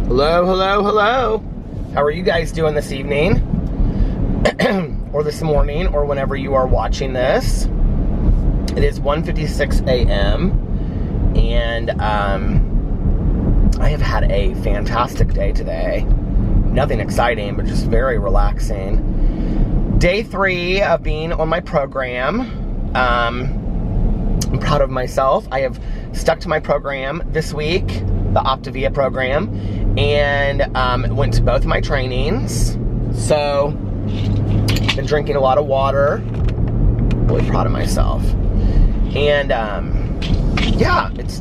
Hello, hello, hello. How are you guys doing this evening? Or this morning, or whenever you are watching this. It is 1:56 a.m. and I have had a fantastic day today. Nothing exciting, but just very relaxing. Day 3 of being on my program. I'm proud of myself. I have stuck to my program this week, the Optavia program, and went to both of my trainings. So, been drinking a lot of water. Really proud of myself. And yeah, it's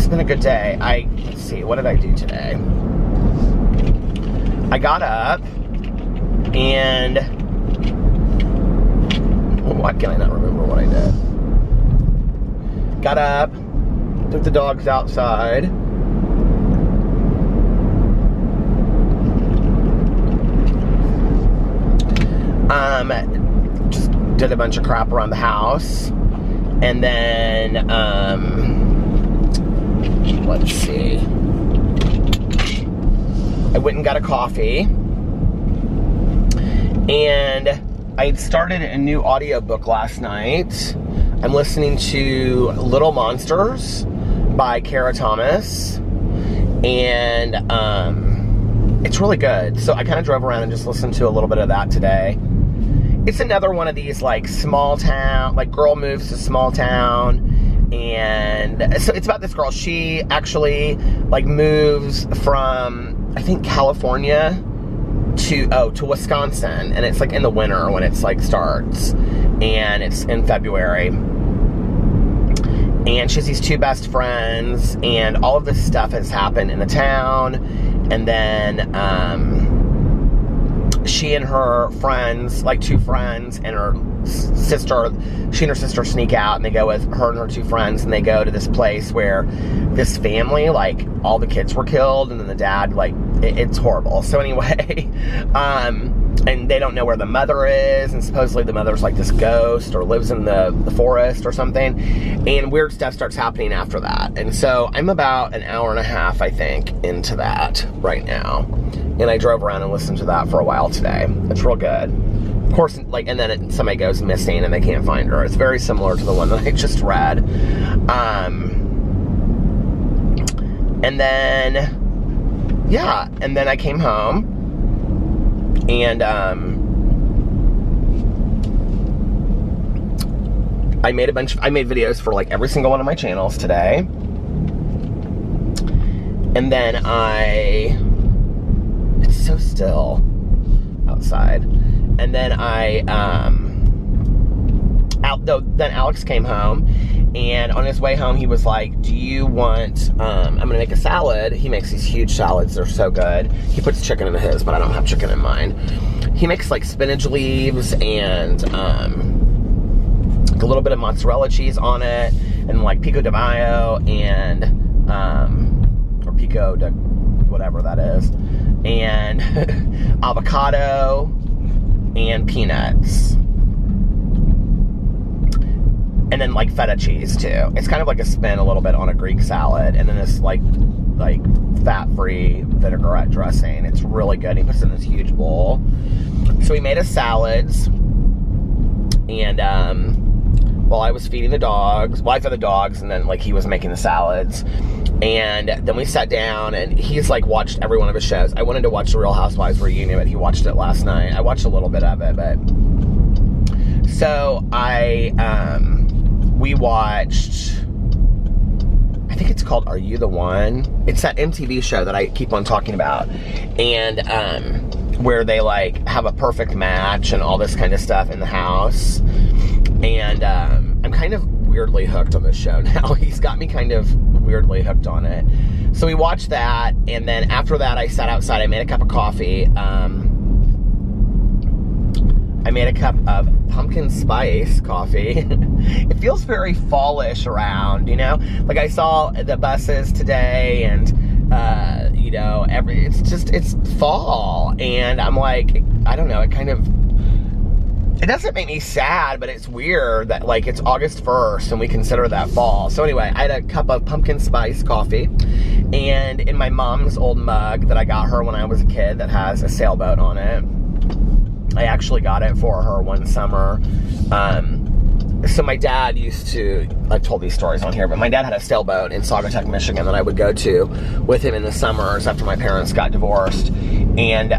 been a good day. Let's see, what did I do today? I got up and why can I not remember what I did? Got up, took the dogs outside. Just did a bunch of crap around the house. And then, let's see. I went and got a coffee. And I had started a new audiobook last night. I'm listening to Little Monsters by Kara Thomas. And it's really good. So I kind of drove around and just listened to a little bit of that today. It's another one of these like small town, like girl moves to small town. And so it's about this girl. She actually like moves from, I think, California to Wisconsin. And it's like in the winter when it's like starts. And it's in February. And she has these 2 best friends. And all of this stuff has happened in the town. And then she and her friends, like 2 friends, and her sister, she and her sister sneak out, and they go with her and her 2 friends, and they go to this place where this family, like, all the kids were killed, and then the dad, like, it's horrible. So anyway, and they don't know where the mother is, and supposedly the mother's like this ghost, or lives in the forest or something, and weird stuff starts happening after that. And so I'm about an hour and a half, I think, into that right now. And I drove around and listened to that for a while today. It's real good. Of course, like, and then somebody goes missing and they can't find her. It's very similar to the one that I just read. And then, yeah, and then I came home and I made videos for like every single one of my channels today. And then it's so still outside. And then then Alex came home, and on his way home he was like, do you want, I'm gonna make a salad. He makes these huge salads, they're so good. He puts chicken in his, but I don't have chicken in mine. He makes like spinach leaves and a little bit of mozzarella cheese on it, and like pico de mayo and or pico de whatever that is, and avocado and peanuts, and then like feta cheese too. It's kind of like a spin a little bit on a Greek salad, and then this like fat-free vinaigrette dressing. It's really good. He puts it in this huge bowl. So we made us salads, and while I was feeding the dogs, I fed the dogs, and then like he was making the salads. And then we sat down, and he's like watched every one of his shows. I wanted to watch the Real Housewives reunion, but he watched it last night. I watched a little bit of it, but so we watched, I think it's called Are You the One? It's that MTV show that I keep on talking about, and where they like have a perfect match and all this kind of stuff in the house. And I'm kind of weirdly hooked on this show now. He's got me kind of weirdly hooked on it. So we watched that, and then after that I sat outside. I made a cup of coffee. I made a cup of pumpkin spice coffee. It feels very fallish around, you know? Like I saw the buses today, and you know, it's fall, and I'm like, I don't know, it doesn't make me sad, but it's weird that like it's August 1st and we consider that fall. So anyway, I had a cup of pumpkin spice coffee, and in my mom's old mug that I got her when I was a kid that has a sailboat on it. I actually got it for her one summer. So my dad used to, I've told these stories on here, but my dad had a sailboat in Saugatuck, Michigan that I would go to with him in the summers after my parents got divorced. And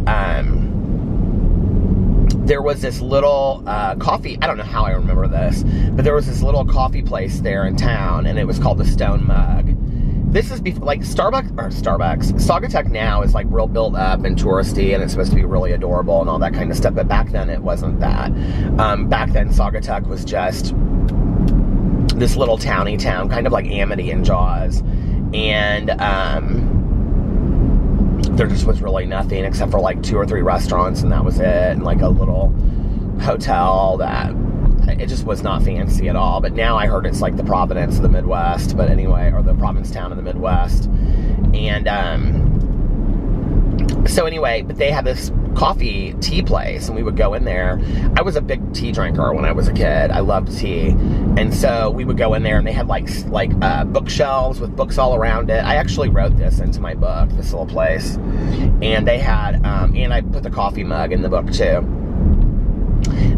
there was this little coffee, I don't know how I remember this, but there was this little coffee place there in town, and it was called the Stone Mug. This is before, like Starbucks, Saugatuck now is like real built up and touristy, and it's supposed to be really adorable and all that kind of stuff, but back then it wasn't that. Back then Saugatuck was just this little towny town, kind of like Amity and Jaws, and there just was really nothing except for like 2 or 3 restaurants, and that was it, and like a little hotel that it just was not fancy at all. But now I heard it's like the Providence of the Midwest, but anyway, or the Provincetown of the Midwest. And so anyway, but they had this coffee tea place, and we would go in there. I was a big tea drinker when I was a kid. I loved tea, and so we would go in there, and they had like bookshelves with books all around it. I actually wrote this into my book, this little place, and they had and I put the coffee mug in the book too.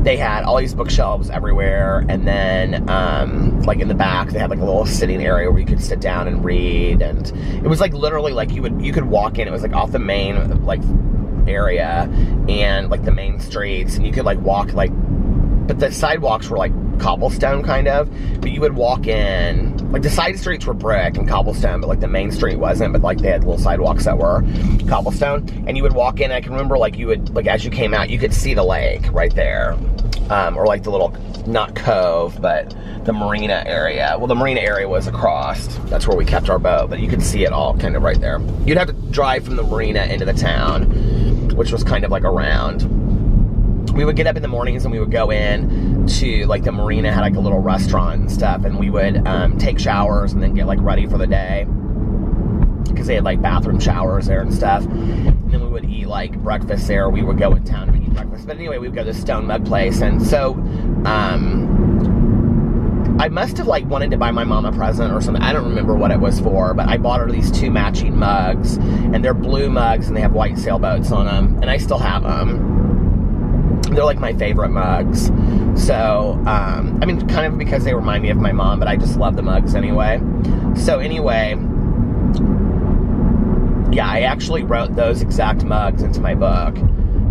They had all these bookshelves everywhere, and then like in the back they had like a little sitting area where you could sit down and read, and it was like literally like you could walk in. It was like off the main like area and like the main streets, and you could like walk like, but the sidewalks were like cobblestone kind of, but you would walk in, like the side streets were brick and cobblestone, but like the main street wasn't, but like they had little sidewalks that were cobblestone, and you would walk in. I can remember like you would, like as you came out, you could see the lake right there, or like the little, not cove, but the marina area. Well, the marina area was across, that's where we kept our boat, but you could see it all kind of right there. You'd have to drive from the marina into the town, which was kind of like around. We would get up in the mornings and we would go in to like the marina, had like a little restaurant and stuff, and we would take showers and then get like ready for the day, because they had like bathroom showers there and stuff. And then we would eat like breakfast there. We would go in town to eat breakfast, but anyway, we would go to the Stone Mug place. And so I must have like wanted to buy my mom a present or something. I don't remember what it was for, but I bought her these 2 matching mugs, and they're blue mugs and they have white sailboats on them, and I still have them. They're like my favorite mugs. So, I mean, kind of because they remind me of my mom, but I just love the mugs anyway. So anyway, yeah, I actually wrote those exact mugs into my book.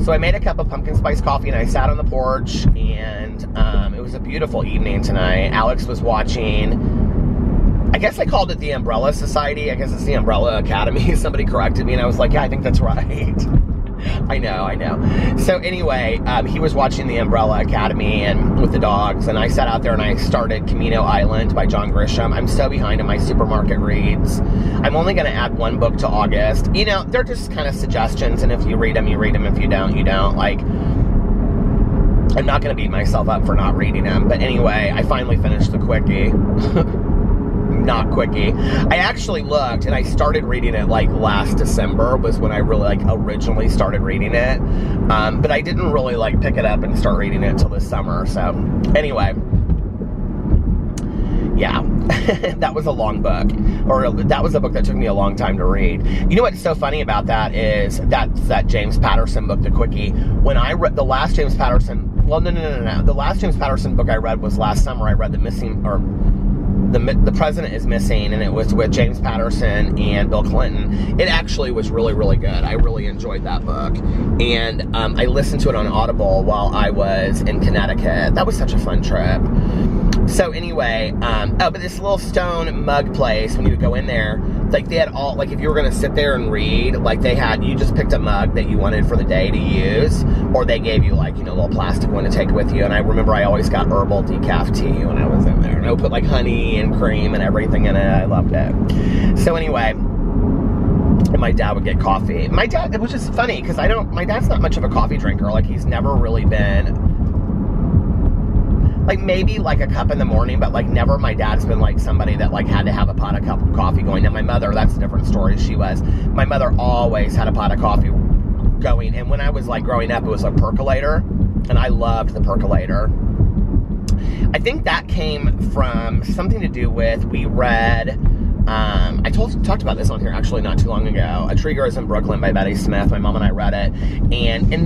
So I made a cup of pumpkin spice coffee, and I sat on the porch, and it was a beautiful evening tonight. Alex was watching, I guess I called it the Umbrella Society. I guess it's the Umbrella Academy. Somebody corrected me, and I was like, yeah, I think that's right. I know. So anyway, he was watching the Umbrella Academy and with the dogs, and I sat out there and I started Camino Island by John Grisham. I'm so behind in my supermarket reads. I'm only going to add 1 book to August. You know, they're just kind of suggestions, and if you read them, you read them. If you don't, you don't. Like, I'm not going to beat myself up for not reading them. But anyway, I finally finished the quickie. Not quickie. I actually looked, and I started reading it like last December was when I really like originally started reading it, but I didn't really like pick it up and start reading it until this summer. So anyway, yeah, that was a long book, or that was a book that took me a long time to read. You know what's so funny about that is that James Patterson book, The Quickie. When I read the last James Patterson, well, no, the last James Patterson book I read was last summer. I read The President is Missing, and it was with James Patterson and Bill Clinton. It actually was really, really good. I really enjoyed that book. And I listened to it on Audible while I was in Connecticut. That was such a fun trip. So anyway, but this little Stone Mug place, when you would go in there, like they had all, like if you were going to sit there and read, like they had, you just picked a mug that you wanted for the day to use, or they gave you like, you know, a little plastic one to take with you. And I remember I always got herbal decaf tea when I was in there. And I would put like honey and cream and everything in it. I loved it. So anyway, and my dad would get coffee. My dad, it was just funny because my dad's not much of a coffee drinker. Like he's never really been, like maybe like a cup in the morning, but like never. My dad's been like somebody that like had to have a pot of coffee going. Now my mother, that's a different story. My mother always had a pot of coffee going. And when I was like growing up, it was a percolator. And I loved the percolator. I think that came from something to do with, we read, I talked about this on here actually not too long ago, A Tree Grows in Brooklyn by Betty Smith. My mom and I read it. And in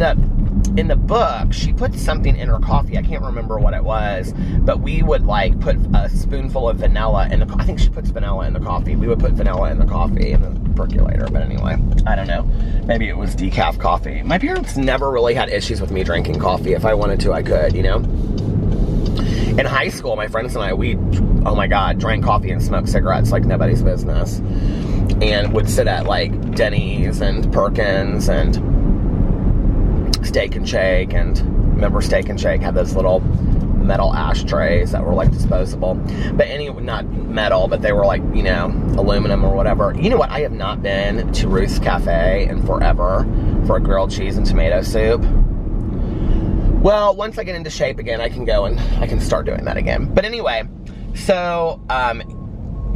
the book, she put something in her coffee. I can't remember what it was, but we would like put a spoonful of vanilla in the, I think she puts vanilla in the coffee. We would put vanilla in the coffee in the percolator, but anyway, I don't know. Maybe it was decaf coffee. My parents never really had issues with me drinking coffee. If I wanted to, I could, you know? In high school, my friends and I, we, oh my God, drank coffee and smoked cigarettes like nobody's business. And would sit at like Denny's and Perkins and Steak and Shake, and remember Steak and Shake had those little metal ashtrays that were like disposable, but anyway, not metal, but they were like, you know, aluminum or whatever. You know what, I have not been to Ruth's Cafe in forever for a grilled cheese and tomato soup. Well, once I get into shape again, I can go and I can start doing that again. But anyway, so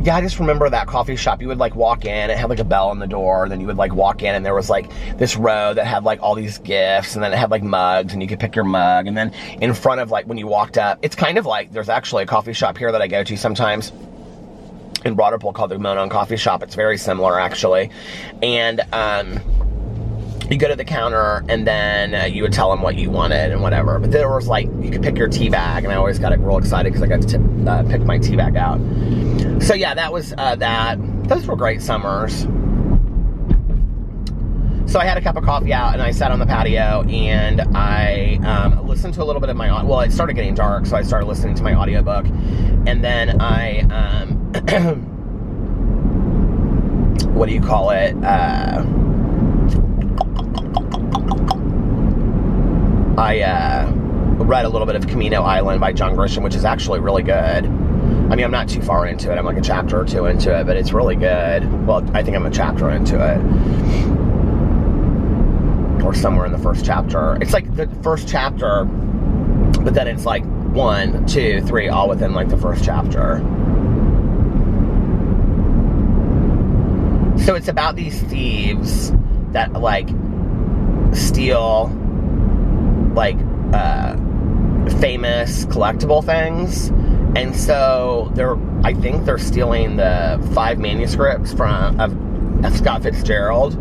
yeah, I just remember that coffee shop. You would like walk in, it had like a bell on the door, and then you would like walk in and there was like this row that had like all these gifts, and then it had like mugs and you could pick your mug. And then in front of like when you walked up, it's kind of like, there's actually a coffee shop here that I go to sometimes in Broderpool called the Monn Coffee Shop. It's very similar actually. And you go to the counter and then you would tell them what you wanted and whatever. But there was like, you could pick your tea bag, and I always got real excited because I got to pick my tea bag out. So yeah, that was that. Those were great summers. So I had a cup of coffee out and I sat on the patio and I listened to a little bit of my, well, it started getting dark, so I started listening to my audiobook. And then I, what do you call it? I read a little bit of Camino Island by John Grisham, which is actually really good. I mean, I'm not too far into it. I'm like a chapter or two into it, but it's really good. Well, I think I'm a chapter into it. Or somewhere in the first chapter. It's like the first chapter, but then it's like 1, 2, 3, all within like the first chapter. So it's about these thieves that like steal like famous collectible things. And so I think they're stealing the 5 manuscripts of Scott Fitzgerald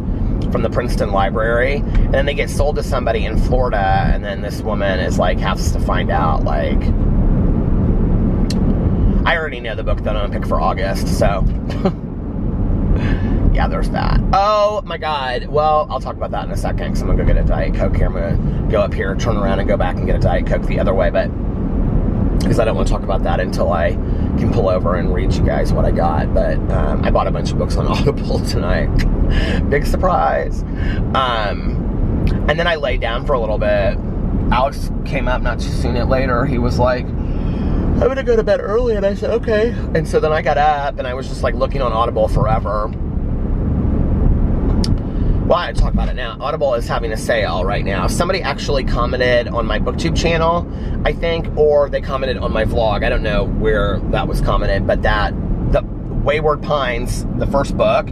from the Princeton Library, and then they get sold to somebody in Florida, and then this woman is like, has to find out, like, I already know the book that I'm gonna pick for August, so yeah, there's that. Oh my God, well, I'll talk about that in a second, because I'm gonna go get a Diet Coke here. I'm gonna go up here, turn around, and go back and get a Diet Coke the other way, but because I don't want to talk about that until I can pull over and read you guys what I got. But I bought a bunch of books on Audible tonight. Big surprise. And then I laid down for a little bit. Alex came up not too soon later. He was like, I'm going to go to bed early. And I said, okay. And so then I got up and I was just like looking on Audible forever. Well, I talk about it now. Audible is having a sale right now. Somebody actually commented on my BookTube channel, I think, or they commented on my vlog. I don't know where that was commented, but the Wayward Pines, the first book,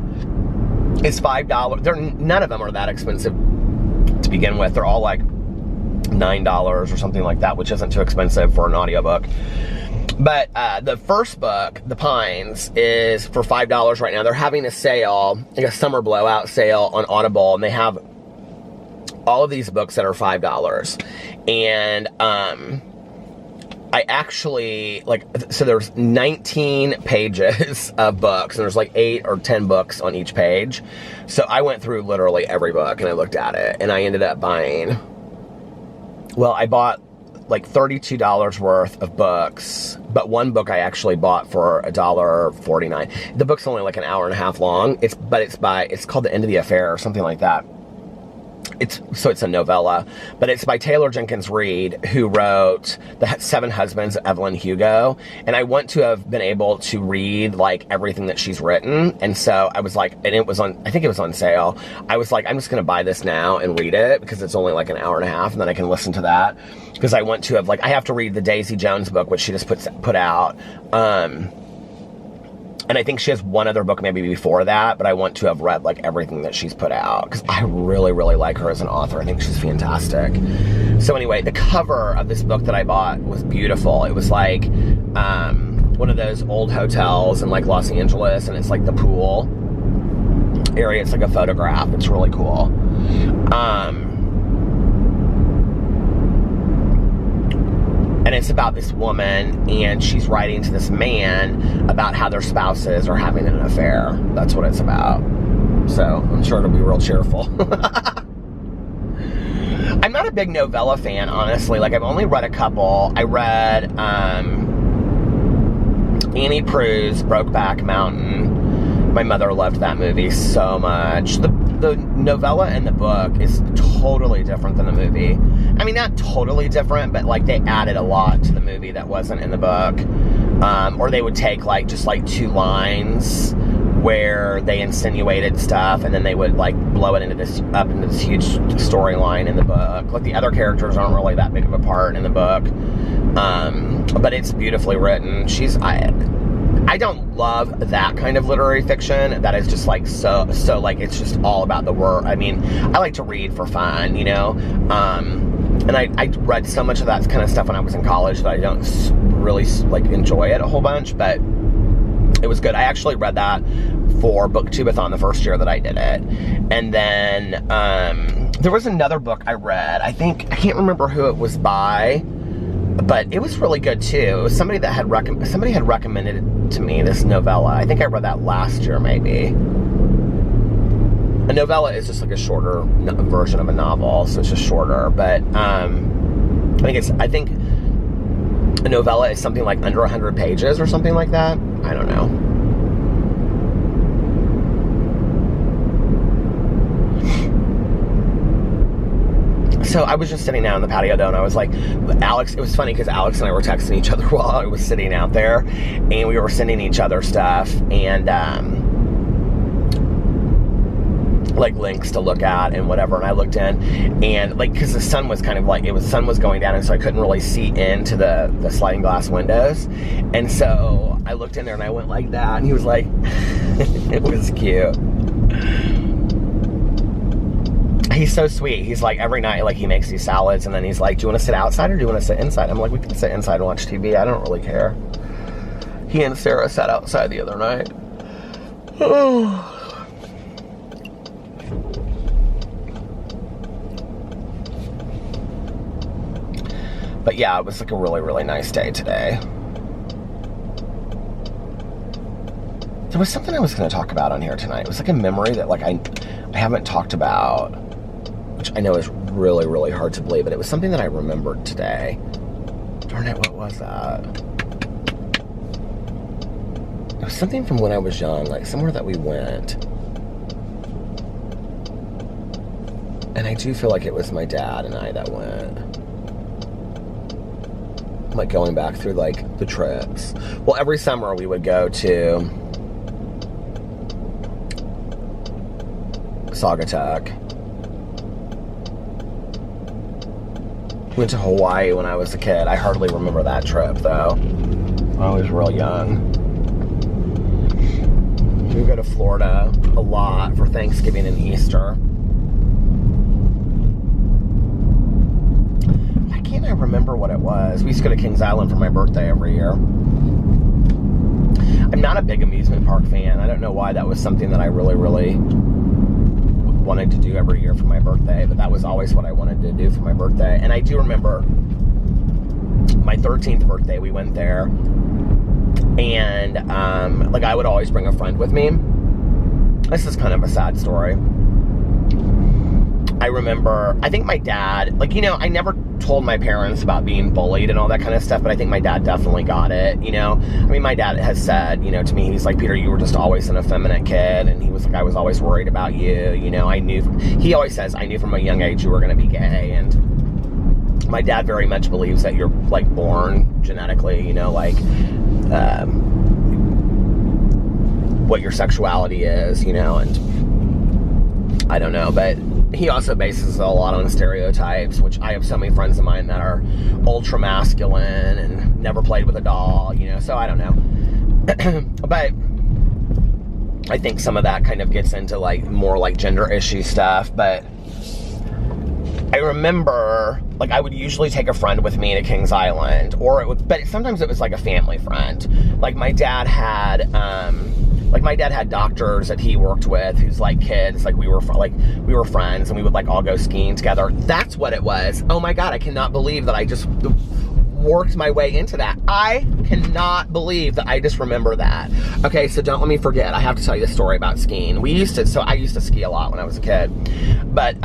is $5. None of them are that expensive to begin with. They're all like $9 or something like that, which isn't too expensive for an audiobook. But the first book, The Pines, is for $5 right now. They're having a sale, like a summer blowout sale on Audible, and they have all of these books that are $5. And I actually, like, so there's 19 pages of books, and there's like 8 or 10 books on each page. So I went through literally every book, and I looked at it, and I ended up buying, well, I bought like $32 worth of books, but one book I actually bought for $1.49. The book's only like an hour and a half long. It's called The End of the Affair or something like that. It's a novella, but it's by Taylor Jenkins Reid, who wrote The 7 Husbands of Evelyn Hugo. And I want to have been able to read like everything that she's written. And so I was like, and I think it was on sale. I was like, I'm just going to buy this now and read it because it's only like an hour and a half, and then I can listen to that. Because I want to have, like, I have to read the Daisy Jones book, which she just put out. And I think she has one other book maybe before that, but I want to have read, like, everything that she's put out, because I really, really like her as an author. I think she's fantastic. So anyway, the cover of this book that I bought was beautiful. It was like one of those old hotels in, like, Los Angeles, and it's like the pool area. It's like a photograph. It's really cool. And it's about this woman, and she's writing to this man about how their spouses are having an affair. That's what it's about. So I'm sure it'll be real cheerful. I'm not a big novella fan, honestly. Like, I've only read a couple. I read Annie Proulx's Brokeback Mountain. My mother loved that movie so much. The novella in the book is totally different than the movie. I mean, not totally different, but, like, they added a lot to the movie that wasn't in the book. Or they would take, like, just, like, 2 lines where they insinuated stuff, and then they would, like, blow it into this huge storyline in the book. Like, the other characters aren't really that big of a part in the book. But it's beautifully written. I don't love that kind of literary fiction that is just, like, so like, it's just all about the word. I mean, I like to read for fun, you know? And I read so much of that kind of stuff when I was in college that I don't really, like, enjoy it a whole bunch, but it was good. I actually read that for Booktubeathon the first year that I did it. And then there was another book I read. I can't remember who it was by, but it was really good too. It was somebody that somebody had recommended it to me, this novella. I think I read that last year, maybe. A novella is just like a shorter version of a novel, so it's just shorter. But I think a novella is something like under 100 pages or something like that. I don't know. So I was just sitting out on the patio though, and I was like, Alex, it was funny because Alex and I were texting each other while I was sitting out there, and we were sending each other stuff, and like links to look at and whatever, and I looked in, and like, because the sun was kind of like, sun was going down, and so I couldn't really see into the sliding glass windows, and so I looked in there and I went like that, and he was like, it was cute. He's so sweet. He's like, every night, like, he makes these salads, and then he's like, do you want to sit outside or do you want to sit inside? I'm like, we can sit inside and watch TV. I don't really care. He and Sarah sat outside the other night. But yeah, it was like a really, really nice day today. There was something I was going to talk about on here tonight. It was like a memory that, like, I haven't talked about, which I know is really, really hard to believe, but it was something that I remembered today. Darn it, what was that? It was something from when I was young, like somewhere that we went. And I do feel like it was my dad and I that went. Like, going back through, like, the trips. Well, every summer we would go to Saugatuck. Went to Hawaii when I was a kid. I hardly remember that trip, though. I was real young. We would go to Florida a lot for Thanksgiving and Easter. Why can't I remember what it was? We used to go to Kings Island for my birthday every year. I'm not a big amusement park fan. I don't know why. That was something that I really, really wanted to do every year for my birthday, but that was always what I wanted to do for my birthday. And I do remember my 13th birthday, we went there, and like, I would always bring a friend with me. This is kind of a sad story. I remember, I think my dad, like, you know, I never told my parents about being bullied and all that kind of stuff, but I think my dad definitely got it, you know? I mean, my dad has said, you know, to me, he's like, Peter, you were just always an effeminate kid, and he was like, I was always worried about you, you know? He always says, I knew from a young age you were going to be gay, and my dad very much believes that you're, like, born genetically, you know, like, what your sexuality is, you know, and I don't know, but he also bases a lot on stereotypes, which I have so many friends of mine that are ultra masculine and never played with a doll, you know, so I don't know. But I think some of that kind of gets into like more like gender issue stuff, but I remember like I would usually take a friend with me to Kings Island, or it would, but sometimes it was like a family friend. Like my dad had doctors that he worked with who's like kids, like we were friends, and we would like all go skiing together. That's what it was. Oh my God, I cannot believe that I just worked my way into that. I cannot believe that I just remember that. Okay, so don't let me forget. I have to tell you the story about skiing. I used to ski a lot when I was a kid, but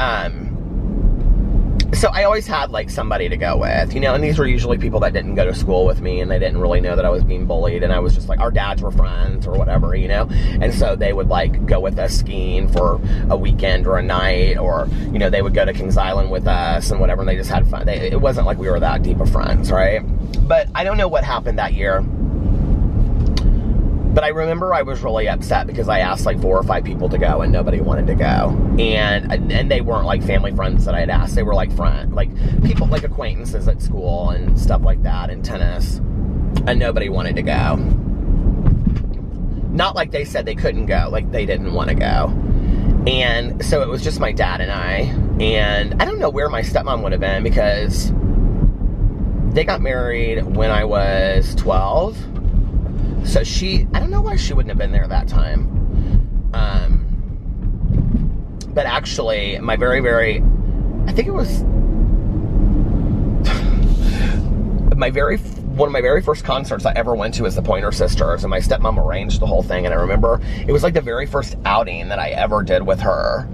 so I always had like somebody to go with, you know, and these were usually people that didn't go to school with me, and they didn't really know that I was being bullied, and I was just like, our dads were friends or whatever, you know, and so they would like go with us skiing for a weekend or a night, or, you know, they would go to Kings Island with us and whatever, and they just had fun. It wasn't like we were that deep of friends, right? But I don't know what happened that year. But I remember I was really upset because I asked like 4 or 5 people to go and nobody wanted to go. And they weren't like family friends that I had asked. They were like people, like acquaintances at school and stuff like that, and tennis. And nobody wanted to go. Not like they said they couldn't go, like they didn't want to go. And so it was just my dad and I. And I don't know where my stepmom would have been, because they got married when I was 12. So I don't know why she wouldn't have been there that time. But actually, I think it was one of my very first concerts I ever went to was the Pointer Sisters, and my stepmom arranged the whole thing. And I remember it was like the very first outing that I ever did with her.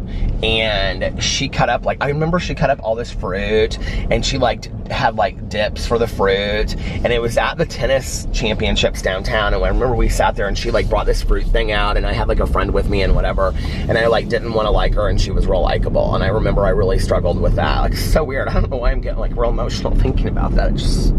And she cut up all this fruit, and she had like dips for the fruit, and it was at the tennis championships downtown. And I remember we sat there, and she like brought this fruit thing out, and I had like a friend with me and whatever, and I like didn't want to like her, and she was real likable. And I remember I really struggled with that. Like, it's so weird. I don't know why I'm getting like real emotional thinking about that. It just...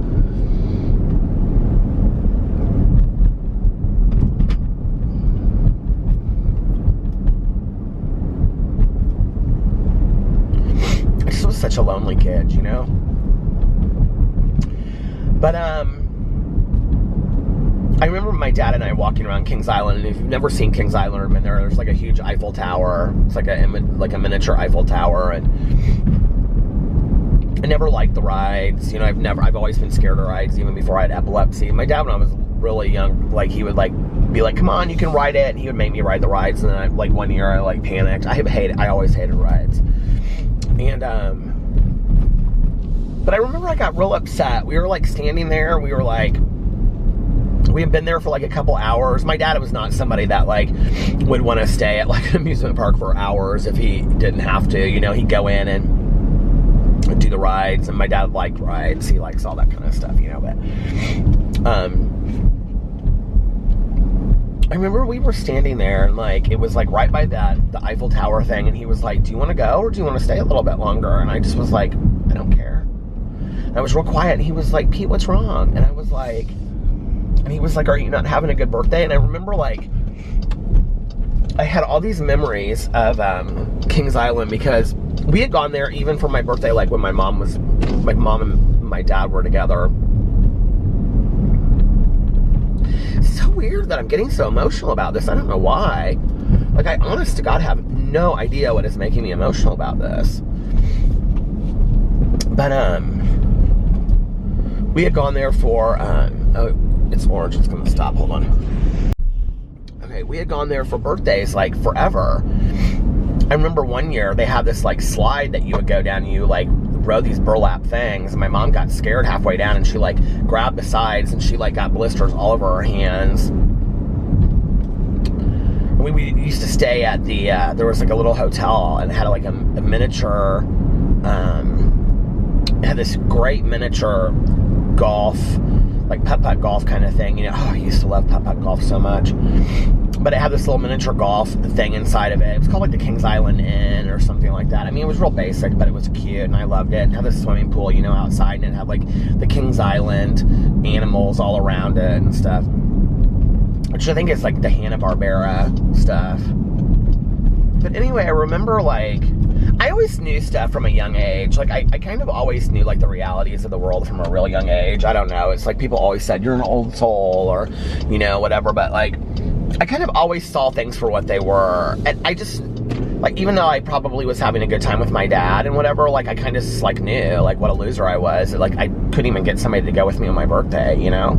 such a lonely kid, you know? But, I remember my dad and I walking around Kings Island, and if you've never seen Kings Island or been there, there's like a huge Eiffel Tower. It's like a miniature Eiffel Tower, and I never liked the rides. You know, I've always been scared of rides, even before I had epilepsy. My dad, when I was really young, like, he would like be like, come on, you can ride it, and he would make me ride the rides, and then one year I like panicked. I always hated rides. And, but I remember I got real upset. We were like standing there, we had been there for like a couple hours. My dad was not somebody that like would want to stay at like an amusement park for hours if he didn't have to. You know, he'd go in and do the rides, and my dad liked rides. He likes all that kind of stuff, you know, but, I remember we were standing there, and like it was like right by the Eiffel Tower thing, and he was like, do you want to go, or do you want to stay a little bit longer? And I just was like, I don't care. And I was real quiet, and he was like, Pete, what's wrong? And I was like, and he was like, are you not having a good birthday? And I remember like I had all these memories of Kings Island, because we had gone there even for my birthday, like when my mom and my dad were together. It's so weird that I'm getting so emotional about this. I don't know why. Like, I honest to God have no idea what is making me emotional about this. But we had gone there for oh, it's orange, it's gonna stop, hold on. Okay, we had gone there for birthdays like forever. I remember one year they had this like slide that you would go down, and you like rode these burlap things, and my mom got scared halfway down, and she like grabbed the sides, and she like got blisters all over her hands. And we used to stay at the there was like a little hotel, and it had like a miniature it had this great miniature golf, like putt-putt golf kind of thing, you know. Oh, I used to love putt-putt golf so much. But it had this little miniature golf thing inside of it. It was called like the Kings Island Inn or something like that. I mean, it was real basic, but it was cute, and I loved it. It had this swimming pool, you know, outside, and it had like the Kings Island animals all around it and stuff, which I think is like the Hanna-Barbera stuff. But anyway, I remember like I always knew stuff from a young age. Like, I kind of always knew, like, the realities of the world from a real young age. I don't know. It's like people always said, you're an old soul, or, you know, whatever. But, like, I kind of always saw things for what they were. And I just, like, even though I probably was having a good time with my dad and whatever, like, I kind of just, like, knew, like, what a loser I was. Like, I couldn't even get somebody to go with me on my birthday, you know?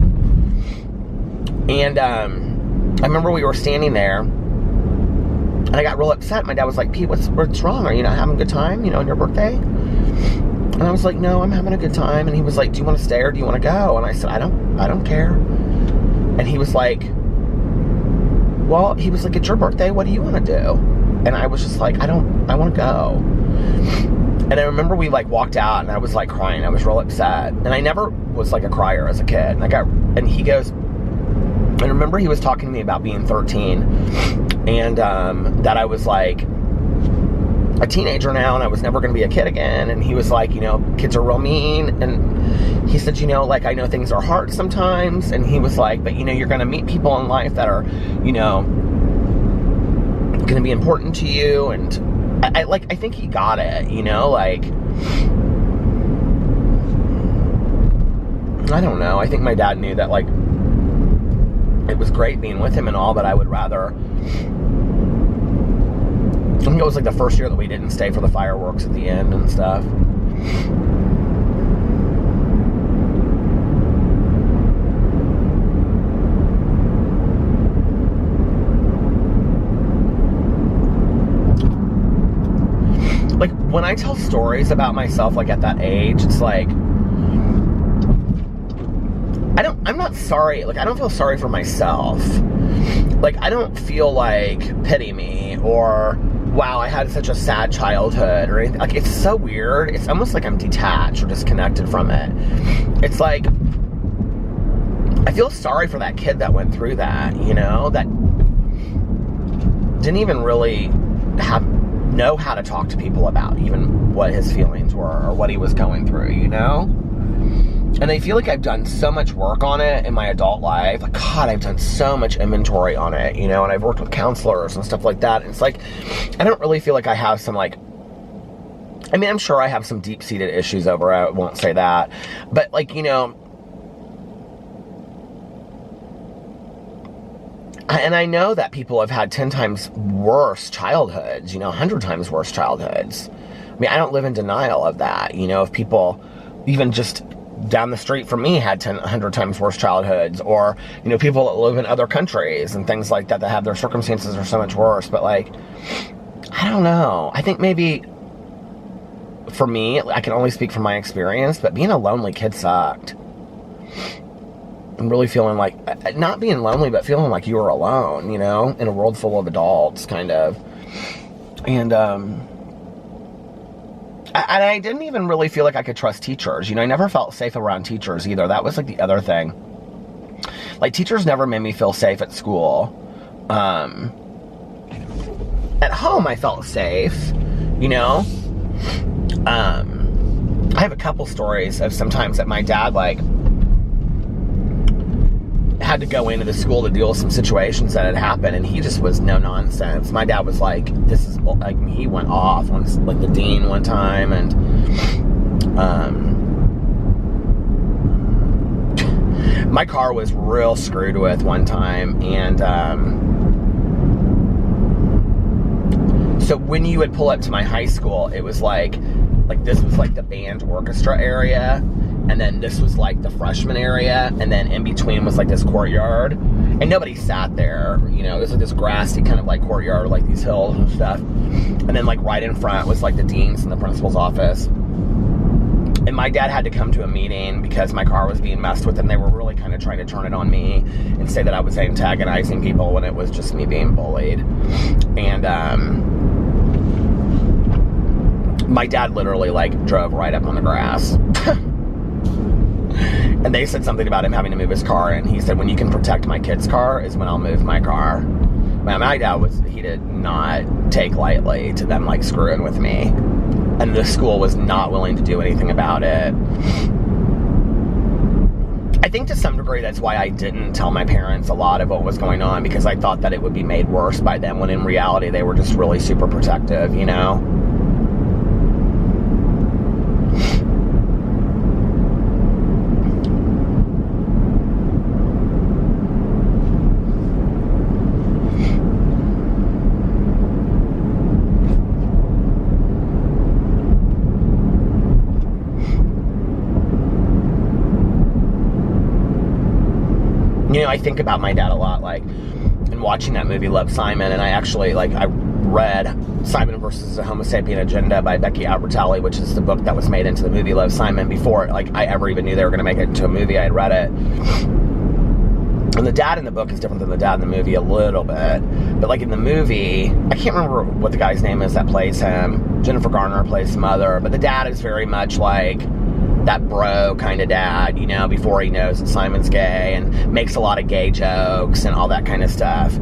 And, I remember we were standing there, and I got real upset. My dad was like, Pete, what's wrong? Are you not having a good time, you know, on your birthday? And I was like, no, I'm having a good time. And he was like, do you want to stay or do you want to go? And I said, I don't care. And he was like, well, it's your birthday. What do you want to do? And I was just like, I want to go. And I remember we, like, walked out, and I was, like, crying. I was real upset. And I never was, like, a crier as a kid. And he goes, and I remember he was talking to me about being 13, and that I was, like, a teenager now, and I was never going to be a kid again. And he was like, you know, kids are real mean. And he said, you know, like, I know things are hard sometimes. And he was like, but, you know, you're going to meet people in life that are, you know, going to be important to you. And I think he got it, you know, like, I don't know. I think my dad knew that, like, it was great being with him and all, but I would rather, I think it was like the first year that we didn't stay for the fireworks at the end and stuff. Like, when I tell stories about myself, like, at that age, it's like, I'm not sorry. Like, I don't feel sorry for myself. Like, I don't feel like, pity me, or, wow, I had such a sad childhood, or anything. Like, it's so weird. It's almost like I'm detached or disconnected from it. It's like, I feel sorry for that kid that went through that, you know, that didn't even really know how to talk to people about even what his feelings were or what he was going through, you know? And I feel like I've done so much work on it in my adult life. Like, God, I've done so much inventory on it, you know, and I've worked with counselors and stuff like that. And it's like, I don't really feel like I have some, like, I mean, I'm sure I have some deep-seated issues over it. I won't say that. But, like, you know, and I know that people have had 10 times worse childhoods, you know, 100 times worse childhoods. I mean, I don't live in denial of that, you know, if people even just down the street from me had 100 times worse childhoods, or, you know, people that live in other countries and things like that that have their circumstances are so much worse. But, like, I don't know. I think maybe for me, I can only speak from my experience, but being a lonely kid sucked. I'm really feeling like, not being lonely, but feeling like you were alone, you know, in a world full of adults, kind of. And, I didn't even really feel like I could trust teachers. You know, I never felt safe around teachers either. That was, like, the other thing. Like, teachers never made me feel safe at school. At home, I felt safe, you know? I have a couple stories of sometimes that my dad, like, had to go into the school to deal with some situations that had happened, and he just was no nonsense. My dad was like, this is, like, he went off on, like, the dean one time, and my car was real screwed with one time, and so when you would pull up to my high school, it was like this was like the band orchestra area, and then this was like the freshman area, and then in between was like this courtyard, and nobody sat there, you know. It was like this grassy kind of like courtyard, like these hills and stuff, and then like right in front was like the dean's and the principal's office. And my dad had to come to a meeting because my car was being messed with, and they were really kind of trying to turn it on me and say that I was antagonizing people when it was just me being bullied. And my dad literally, like, drove right up on the grass. And they said something about him having to move his car, and he said, when you can protect my kid's car is when I'll move my car. My dad he did not take lightly to them, like, screwing with me. And the school was not willing to do anything about it. I think to some degree that's why I didn't tell my parents a lot of what was going on, because I thought that it would be made worse by them, when in reality they were just really super protective, you know? I think about my dad a lot, like, in watching that movie, Love, Simon, and I actually, like, I read Simon versus the Homo Sapien Agenda by Becky Albertalli, which is the book that was made into the movie Love, Simon, before, like, I ever even knew they were going to make it into a movie. I had read it. And the dad in the book is different than the dad in the movie a little bit. But, like, in the movie, I can't remember what the guy's name is that plays him. Jennifer Garner plays his mother. But the dad is very much like that bro kind of dad, before he knows that Simon's gay, and makes a lot of gay jokes and all that kind of stuff.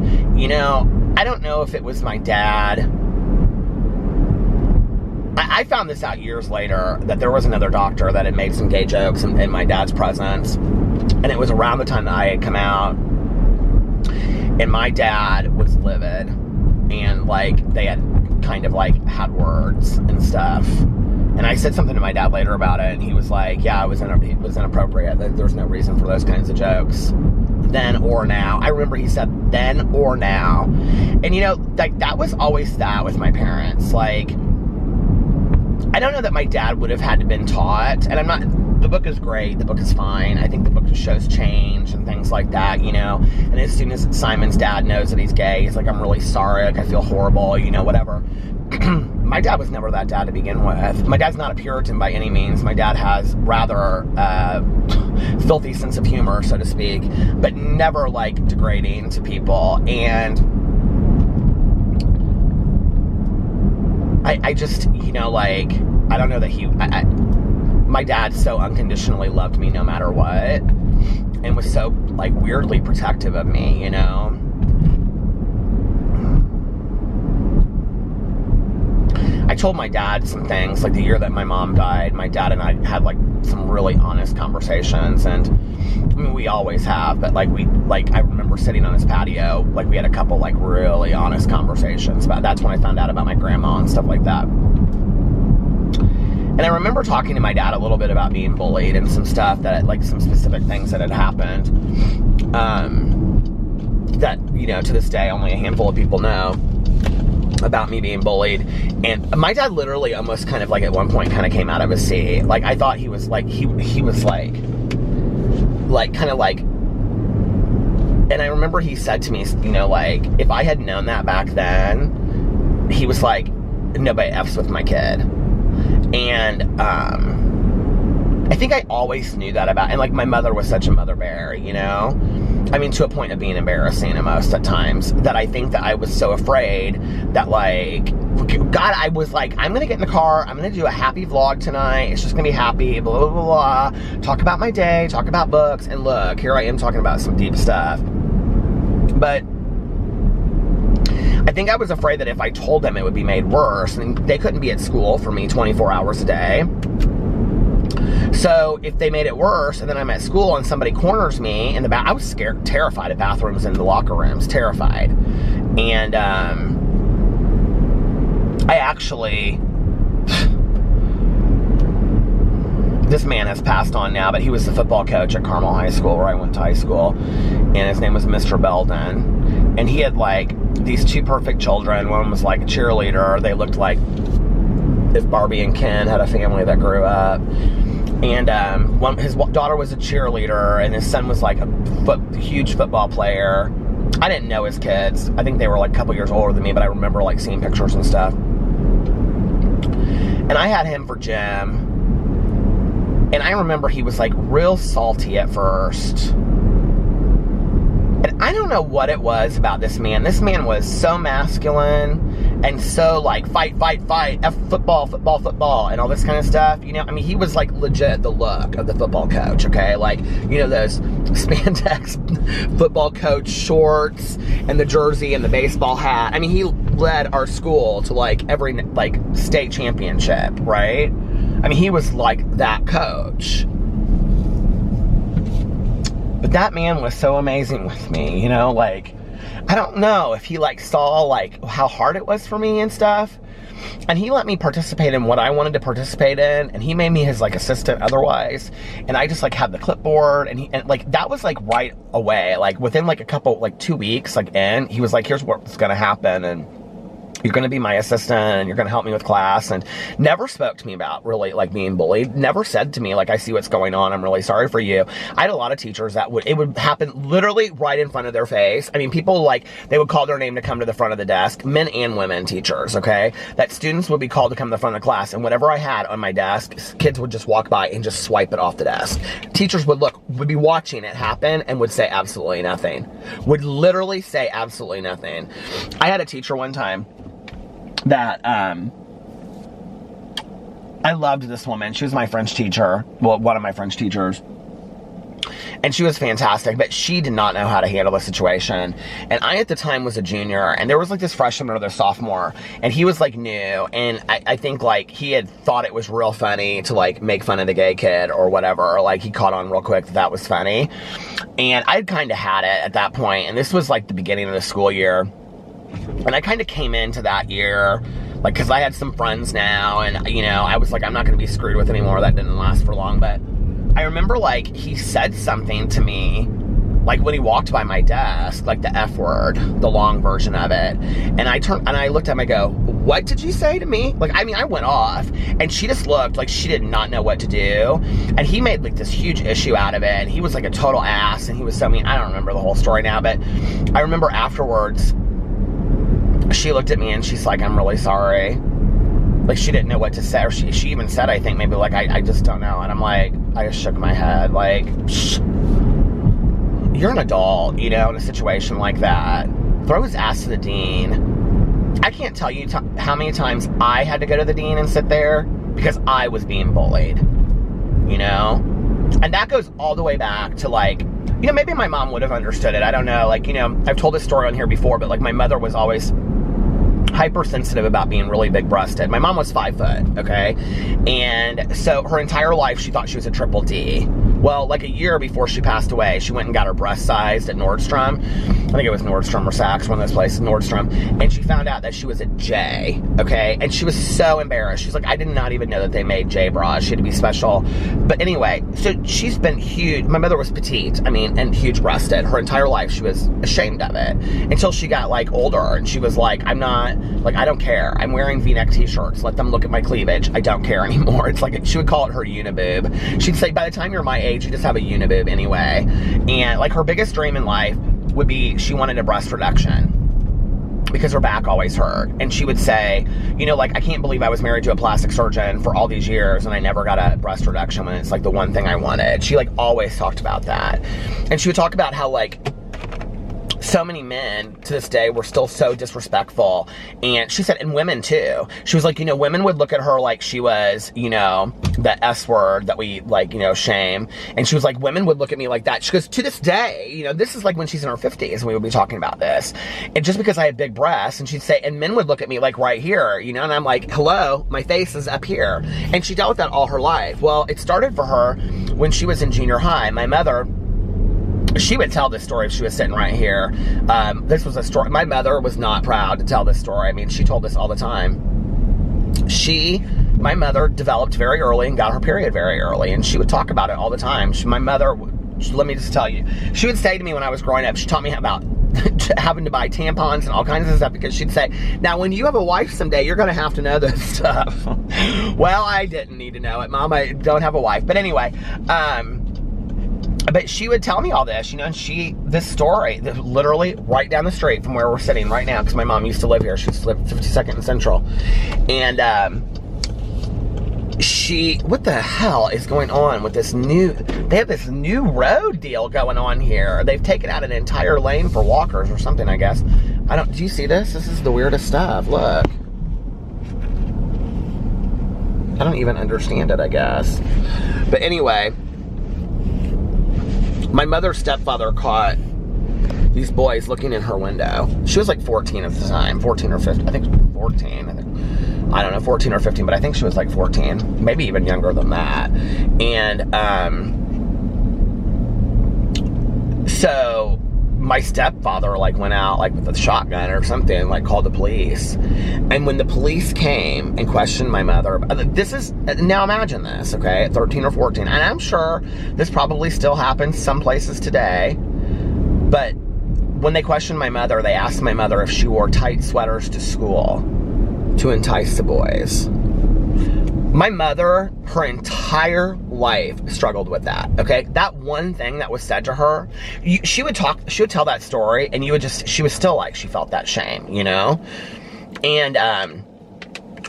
I don't know if it was my dad. I found this out years later, that there was another doctor that had made some gay jokes in my dad's presence. And it was around the time that I had come out. And my dad was livid. And, like, they had kind of, like, had words and stuff. And I said something to my dad later about it. And he was like, yeah, it was inappropriate. There was no reason for those kinds of jokes. Then or now. I remember he said, then or now. And, like, that was always that with my parents. Like, I don't know that my dad would have had to been taught, and the book is great, the book is fine, I think the book shows change and things like that, and as soon as Simon's dad knows that he's gay, he's like, I'm really sorry, like, I feel horrible, whatever. My dad was never that dad to begin with. My dad's not a Puritan by any means. My dad has rather filthy sense of humor, so to speak, but never, like, degrading to people, and I just, like, I don't know that my dad so unconditionally loved me no matter what, and was so, like, weirdly protective of me, I told my dad some things, like, the year that my mom died, my dad and I had, like, some really honest conversations, and, I mean, we always have, but, like, I remember sitting on his patio, like, we had a couple, like, really honest conversations about, that's when I found out about my grandma and stuff like that. And I remember talking to my dad a little bit about being bullied and some stuff that, like, some specific things that had happened, that, to this day, only a handful of people know about me being bullied. And my dad literally almost kind of, like, at one point kind of came out of his seat. Like, I thought he was, like, he was, like, kind of, like, and I remember he said to me, like, if I had known that back then, he was like, nobody F's with my kid. And, I think I always knew that about, and, like, my mother was such a mother bear, I mean, to a point of being embarrassing almost at times, that I think that I was so afraid that, like, God, I was like, I'm gonna get in the car, I'm gonna do a happy vlog tonight, it's just gonna be happy, blah, blah, blah, blah, talk about my day, talk about books, and look, here I am talking about some deep stuff. But I think I was afraid that if I told them, it would be made worse, and they couldn't be at school for me 24 hours a day. So if they made it worse, and then I'm at school and somebody corners me in the bath, I was scared, terrified of bathrooms and the locker rooms, terrified. And I actually, this man has passed on now, but he was the football coach at Carmel High School, where I went to high school, and his name was Mr. Belden. And he had, like, these two perfect children. One was like a cheerleader. They looked like if Barbie and Ken had a family that grew up. And his daughter was a cheerleader, and his son was like a huge football player. I didn't know his kids. I think they were like a couple years older than me, but I remember, like, seeing pictures and stuff. And I had him for gym. And I remember he was, like, real salty at first. And I don't know what it was about this man. This man was so masculine and so, like, fight, fight, fight, F football, football, football, and all this kind of stuff. I mean, he was, like, legit the look of the football coach, okay? Like, those spandex football coach shorts and the jersey and the baseball hat. I mean, he led our school to, like, every, like, state championship, right? I mean, he was, like, that coach. But that man was so amazing with me, like, I don't know if he, like, saw, like, how hard it was for me and stuff. And he let me participate in what I wanted to participate in, and he made me his, like, assistant otherwise. And I just, like, had the clipboard, and like, that was, like, right away. Like, within, like, a couple, like, 2 weeks, like, he was like, here's what's gonna happen, and you're going to be my assistant and you're going to help me with class, and never spoke to me about really like being bullied. Never said to me like, I see what's going on, I'm really sorry for you. I had a lot of teachers that it would happen literally right in front of their face. I mean, people like, they would call their name to come to the front of the desk, men and women teachers, okay? That students would be called to come to the front of the class, and whatever I had on my desk, kids would just walk by and just swipe it off the desk. Teachers would be watching it happen and would say absolutely nothing. Would literally say absolutely nothing. I had a teacher one time that I loved this woman. She was my French teacher, well, one of my French teachers, and she was fantastic, but she did not know how to handle the situation. And I at the time was a junior, and there was like this freshman or this sophomore, and he was like new, and I think like he had thought it was real funny to like make fun of the gay kid or whatever, or like he caught on real quick that was funny. And I'd kind of had it at that point, and this was like the beginning of the school year. And I kind of came into that year, like, because I had some friends now, and, you know, I was like, I'm not going to be screwed with anymore. That didn't last for long, but I remember, like, he said something to me, like, when he walked by my desk, like, the F word, the long version of it, and I turned, and I looked at him, I go, what did you say to me? Like, I mean, I went off, and she just looked like she did not know what to do, and he made, like, this huge issue out of it, and he was, like, a total ass, and he was so mean. I don't remember the whole story now, but I remember afterwards, she looked at me and she's like, I'm really sorry. Like, she didn't know what to say, or she even said, I think, maybe like, I just don't know. And I'm like, I just shook my head, like, shh. You're an adult, you know, in a situation like that. Throw his ass to the dean. I can't tell you how many times I had to go to the dean and sit there because I was being bullied, you know? And that goes all the way back to, like, you know, maybe my mom would have understood it. I don't know. Like, you know, I've told this story on here before, but, like, my mother was always hypersensitive about being really big-breasted. My mom was 5 foot, okay? And so her entire life, she thought she was a triple D. Well, like a year before she passed away, she went and got her breast sized at Nordstrom. I think it was Nordstrom or Saks, one of those places, Nordstrom. And she found out that she was a J, okay? And she was so embarrassed. She's like, I did not even know that they made J bras. She had to be special. But anyway, so she's been huge. My mother was petite, I mean, and huge-breasted. Her entire life, she was ashamed of it. Until she got, like, older, and she was like, I'm not, like, I don't care. I'm wearing V-neck t-shirts. Let them look at my cleavage. I don't care anymore. It's like, she would call it her uniboob. She'd say, by the time you're my age, you just have a uniboob anyway. And, like, her biggest dream in life would be, she wanted a breast reduction because her back always hurt. And she would say, you know, like, I can't believe I was married to a plastic surgeon for all these years and I never got a breast reduction when it's, like, the one thing I wanted. She, like, always talked about that. And she would talk about how, like, so many men to this day were still so disrespectful. And she said, and women too. She was like, you know, women would look at her like she was, you know, the S word that we, like, you know, shame. And she was like, women would look at me like that. She goes, to this day, you know, this is like when she's in her 50s and we would be talking about this. And just because I had big breasts, and she'd say, and men would look at me like right here, you know, and I'm like, hello, my face is up here. And she dealt with that all her life. Well, it started for her when she was in junior high. My mother, she would tell this story if she was sitting right here. This was a story. My mother was not proud to tell this story. I mean, she told this all the time. My mother developed very early and got her period very early, and she would talk about it all the time. My mother, let me just tell you, she would say to me when I was growing up, she taught me about having to buy tampons and all kinds of stuff, because she'd say, now when you have a wife someday, you're going to have to know this stuff. Well, I didn't need to know it, Mom. I don't have a wife. But anyway, but she would tell me all this, you know, and this story, literally right down the street from where we're sitting right now, because my mom used to live here. She used to live 52nd and Central. And what the hell is going on with this they have this new road deal going on here. They've taken out an entire lane for walkers or something, I guess. Do you see this? This is the weirdest stuff. Look. I don't even understand it, I guess. But anyway, my mother's stepfather caught these boys looking in her window. She was like 14 at the time, 14 or 15. I think 14. I don't know, 14 or 15, but I think she was like 14, maybe even younger than that. And so my stepfather like went out like with a shotgun or something, like called the police. And when the police came and questioned my mother, now imagine this, okay, at 13 or 14, and I'm sure this probably still happens some places today, but when they questioned my mother, they asked my mother if she wore tight sweaters to school to entice the boys. My mother, her entire life, struggled with that, okay? That one thing that was said to her, she would tell that story, and she was still like, she felt that shame, you know? And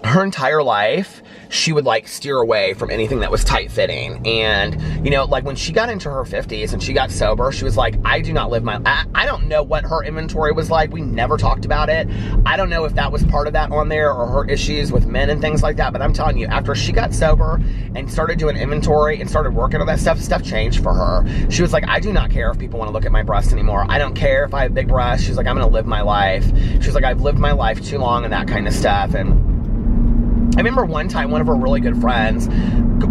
her entire life, she would like steer away from anything that was tight-fitting. And, you know, like when she got into her 50s and she got sober, she was like, I do not live my... I don't know what her inventory was like. We never talked about it. I don't know if that was part of that on there or her issues with men and things like that. But I'm telling you, after she got sober and started doing inventory and started working on that stuff changed for her. She was like, I do not care if people want to look at my breasts anymore. I don't care if I have big breasts. She's like, I'm going to live my life. She's like, I've lived my life too long and that kind of stuff. And I remember one time one of her really good friends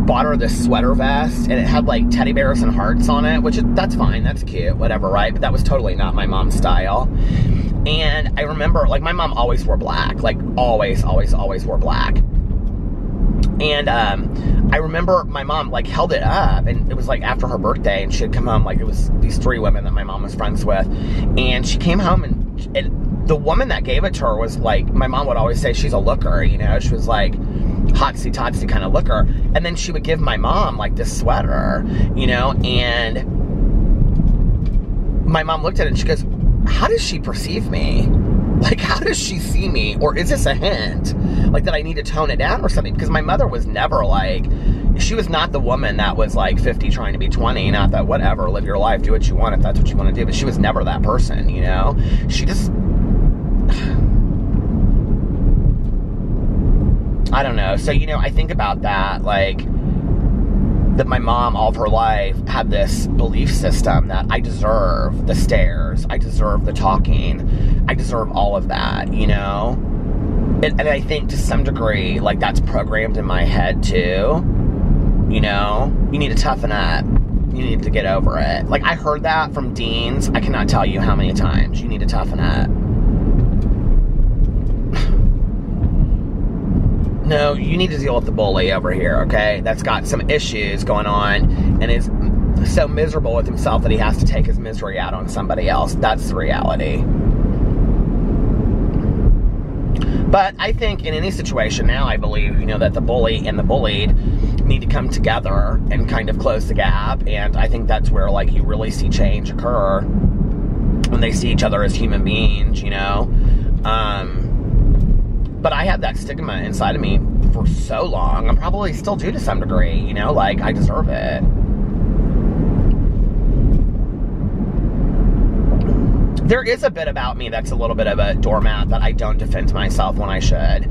bought her this sweater vest, and it had like teddy bears and hearts on it, which that's fine, that's cute, whatever, right? But that was totally not my mom's style. And I remember, like, my mom always wore black, like always wore black. And I remember my mom like held it up, and it was like after her birthday, and she had come home, like it was these 3 women that my mom was friends with, and she came home, and the woman that gave it to her was like, my mom would always say she's a looker, you know, she was like hotsy-totsy kind of looker. And then she would give my mom like this sweater, you know, and my mom looked at it and she goes, how does she perceive me? Like, how does she see me? Or is this a hint like that I need to tone it down or something? Because my mother was never like, she was not the woman that was like 50 trying to be 20, not that whatever, live your life, do what you want if that's what you want to do. But she was never that person, you know? She just, I don't know. So, you know, I think about that, like, that my mom all of her life had this belief system that I deserve the stares, I deserve the talking, I deserve all of that, you know? And I think to some degree, like, that's programmed in my head too, you know? You need to toughen up. You need to get over it. Like, I heard that from deans, I cannot tell you how many times. You need to toughen up. No, you need to deal with the bully over here, okay? That's got some issues going on and is so miserable with himself that he has to take his misery out on somebody else. That's the reality. But I think in any situation now, I believe, you know, that the bully and the bullied need to come together and kind of close the gap. And I think that's where, like, you really see change occur when they see each other as human beings, you know? But I had that stigma inside of me for so long. I probably still do to some degree, you know, like, I deserve it. There is a bit about me that's a little bit of a doormat, that I don't defend myself when I should.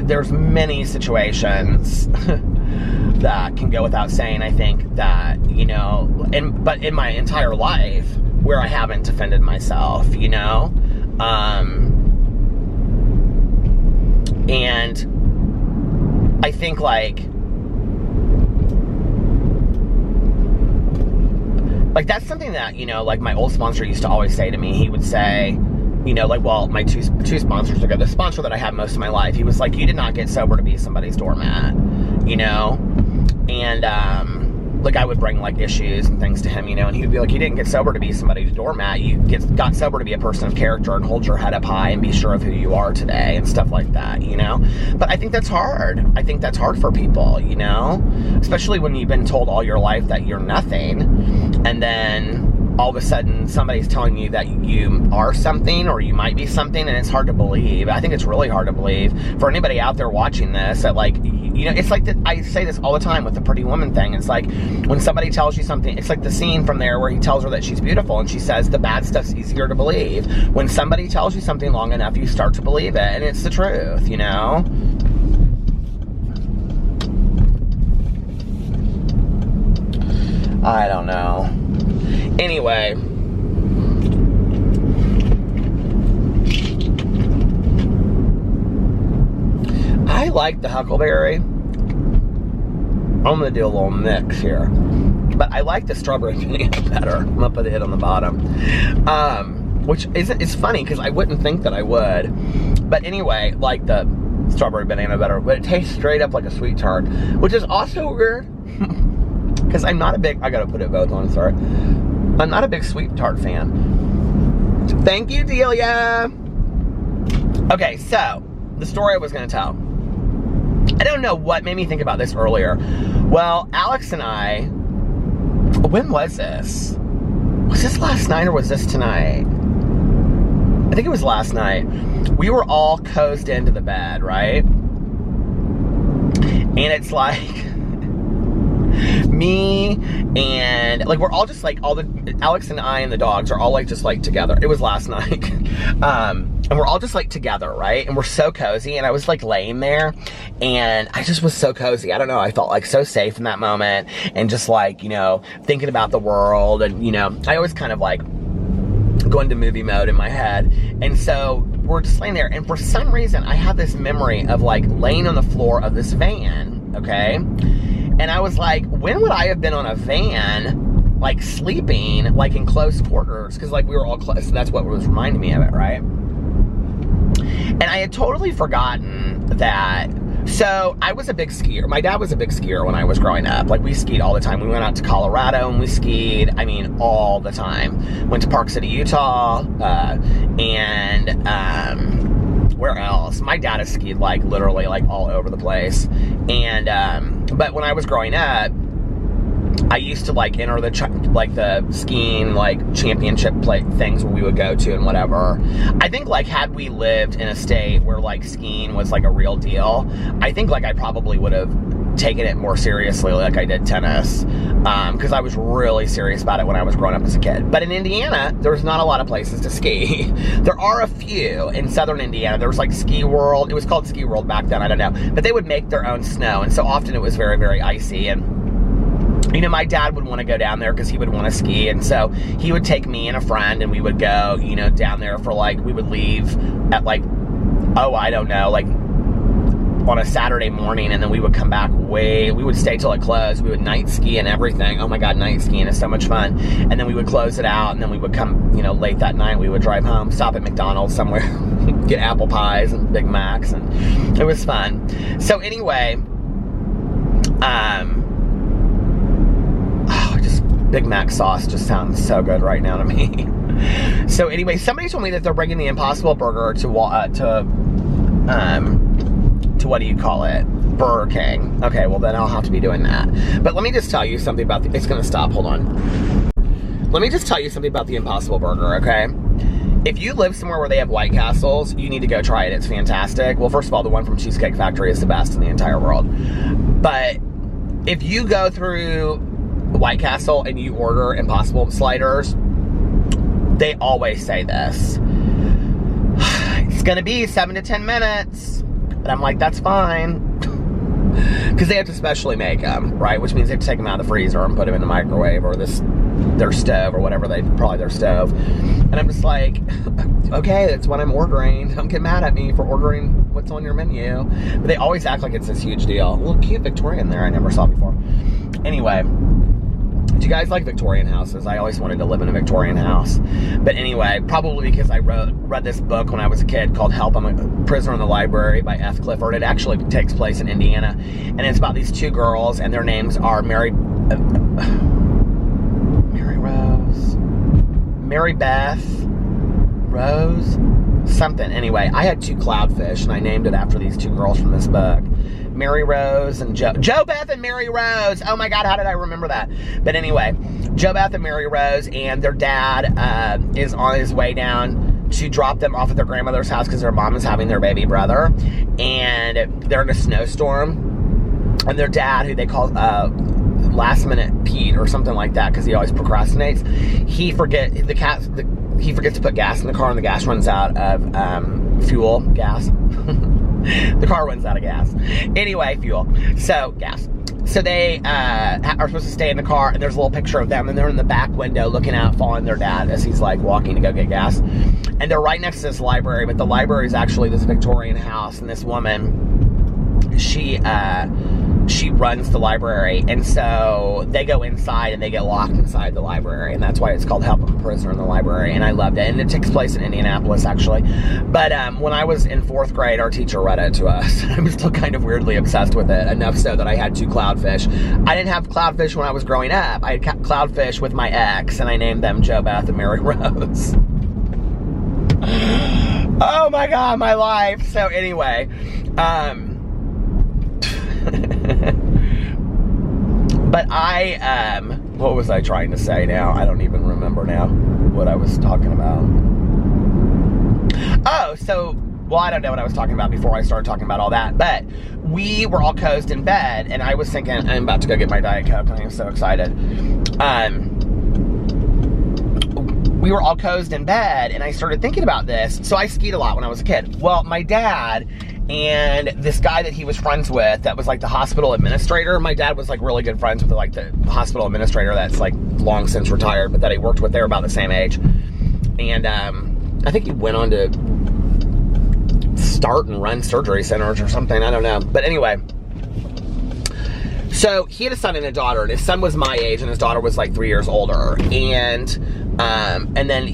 There's many situations that can go without saying, I think, that, you know, but in my entire life where I haven't defended myself, you know? And I think, like that's something that, you know, like my old sponsor used to always say to me. He would say, you know, like, well, my two sponsors ago, the sponsor that I had most of my life, he was like, you did not get sober to be somebody's doormat, you know? And, like, I would bring, like, issues and things to him, you know, and he would be like, you didn't get sober to be somebody's doormat, you got sober to be a person of character and hold your head up high and be sure of who you are today and stuff like that, you know? But I think that's hard. I think that's hard for people, you know? Especially when you've been told all your life that you're nothing, and then all of a sudden somebody's telling you that you are something or you might be something, and it's hard to believe. I think it's really hard to believe for anybody out there watching this that, like, you know, it's like that. I say this all the time with the pretty woman thing. It's like when somebody tells you something, it's like the scene from there where he tells her that she's beautiful and she says the bad stuff's easier to believe. When somebody tells you something long enough, you start to believe it, and it's the truth, you know? I don't know. Anyway, I like the huckleberry. I'm gonna do a little mix here, but I like the strawberry banana better. I'm gonna put it on the bottom, which it's funny because I wouldn't think that I would, but anyway, like the strawberry banana better, but it tastes straight up like a sweet tart, which is also weird because I'm not a big, I gotta put it both on, sorry. I'm not a big sweet tart fan. Thank you, Delia. Okay, so the story I was going to tell. I don't know what made me think about this earlier. Well, Alex and I, when was this? Was this last night or was this tonight? I think it was last night. We were all cozied into the bed, right? And it's like me and like we're all just like Alex and I and the dogs are all like just like together. It was last night. And we're all just like together, right? And we're so cozy, and I was like laying there and I just was so cozy. I don't know, I felt like so safe in that moment, and just like, you know, thinking about the world. And you know, I always kind of like go into movie mode in my head. And so we're just laying there, and for some reason I have this memory of like laying on the floor of this van, okay? And I was like, when would I have been on a van, like sleeping, like in close quarters? Because like we were all close, so that's what was reminding me of it, right? And I had totally forgotten that. So I was a big skier. My dad was a big skier when I was growing up. Like we skied all the time. We went out to Colorado and we skied, I mean, all the time. Went to Park City, Utah, and where else? My dad has skied like literally like all over the place. And but when I was growing up, I used to like enter the skiing like championship things where we would go to and whatever. I think like had we lived in a state where like skiing was like a real deal, I think like I probably would have taken it more seriously like I did tennis, because I was really serious about it when I was growing up as a kid. But in Indiana, there's not a lot of places to ski. There are a few in southern Indiana. There was like Ski World. It was called Ski World back then, I don't know. But they would make their own snow, and so often it was very, very icy. And you know, my dad would want to go down there because he would want to ski, and so he would take me and a friend, and we would go, you know, down there for like, we would leave at like, oh, I don't know, like on a Saturday morning, and then we would come back we would stay till it closed. We would night ski and everything. Oh my God, night skiing is so much fun. And then we would close it out, and then we would come, you know, late that night, we would drive home, stop at McDonald's somewhere, get apple pies and Big Macs, and it was fun. So anyway, Big Mac sauce just sounds so good right now to me. So anyway, somebody told me that they're bringing the Impossible Burger to what do you call it? Burger King. Okay, well then I'll have to be doing that. But let me just tell you something about it's gonna stop, hold on. Let me just tell you something about the Impossible Burger, okay? If you live somewhere where they have White Castles, you need to go try it. It's fantastic. Well, first of all, the one from Cheesecake Factory is the best in the entire world. But if you go through White Castle and you order Impossible sliders, they always say this: it's gonna be 7 to 10 minutes. And I'm like, that's fine. Because they have to specially make them, right? Which means they have to take them out of the freezer and put them in the microwave or their stove or whatever, probably their stove. And I'm just like, okay, that's what I'm ordering. Don't get mad at me for ordering what's on your menu. But they always act like it's this huge deal. A little cute Victorian there I never saw before. Anyway, do you guys like Victorian houses? I always wanted to live in a Victorian house. But anyway, probably because I read this book when I was a kid called Help, I'm a Prisoner in the Library by F. Clifford. It actually takes place in Indiana. And it's about these two girls, and their names are Mary Beth Rose something. Anyway, I had two cloudfish, and I named it after these two girls from this book. Mary Rose and Jo Beth and Mary Rose. Oh my God, how did I remember that? But anyway, Jo Beth and Mary Rose, and their dad is on his way down to drop them off at their grandmother's house because their mom is having their baby brother, and they're in a snowstorm, and their dad, who they call Last Minute Pete or something like that because he always procrastinates, he forgets to put gas in the car, and the gas runs out of gas. The car runs out of gas. Anyway, fuel. So, gas. So they are supposed to stay in the car, and there's a little picture of them, and they're in the back window looking out, following their dad as he's like walking to go get gas. And they're right next to this library, but the library is actually this Victorian house, and this woman, she runs the library, and so they go inside and they get locked inside the library, and that's why it's called Help, I'm a Prisoner in the Library. And I loved it, and it takes place in Indianapolis actually. But when I was in 4th grade, our teacher read it to us. I was still kind of weirdly obsessed with it, enough so that I had two cloudfish. I didn't have cloudfish when I was growing up. I had cloudfish with my ex, and I named them Jo Beth and Mary Rose. Oh my God, my life. So anyway, but what was I trying to say now? I don't even remember now what I was talking about. Oh, so, well, I don't know what I was talking about before I started talking about all that, but we were all cozy in bed, and I was thinking, I'm about to go get my Diet Coke, and I'm so excited. We were all cozy in bed, and I started thinking about this. So I skied a lot when I was a kid. Well, my dad and this guy that he was friends with that was like the hospital administrator. My dad was like really good friends with like the hospital administrator that's like long since retired, but that he worked with. They were about the same age. And I think he went on to start and run surgery centers or something. I don't know. But anyway, so he had a son and a daughter, and his son was my age and his daughter was like 3 years older. And then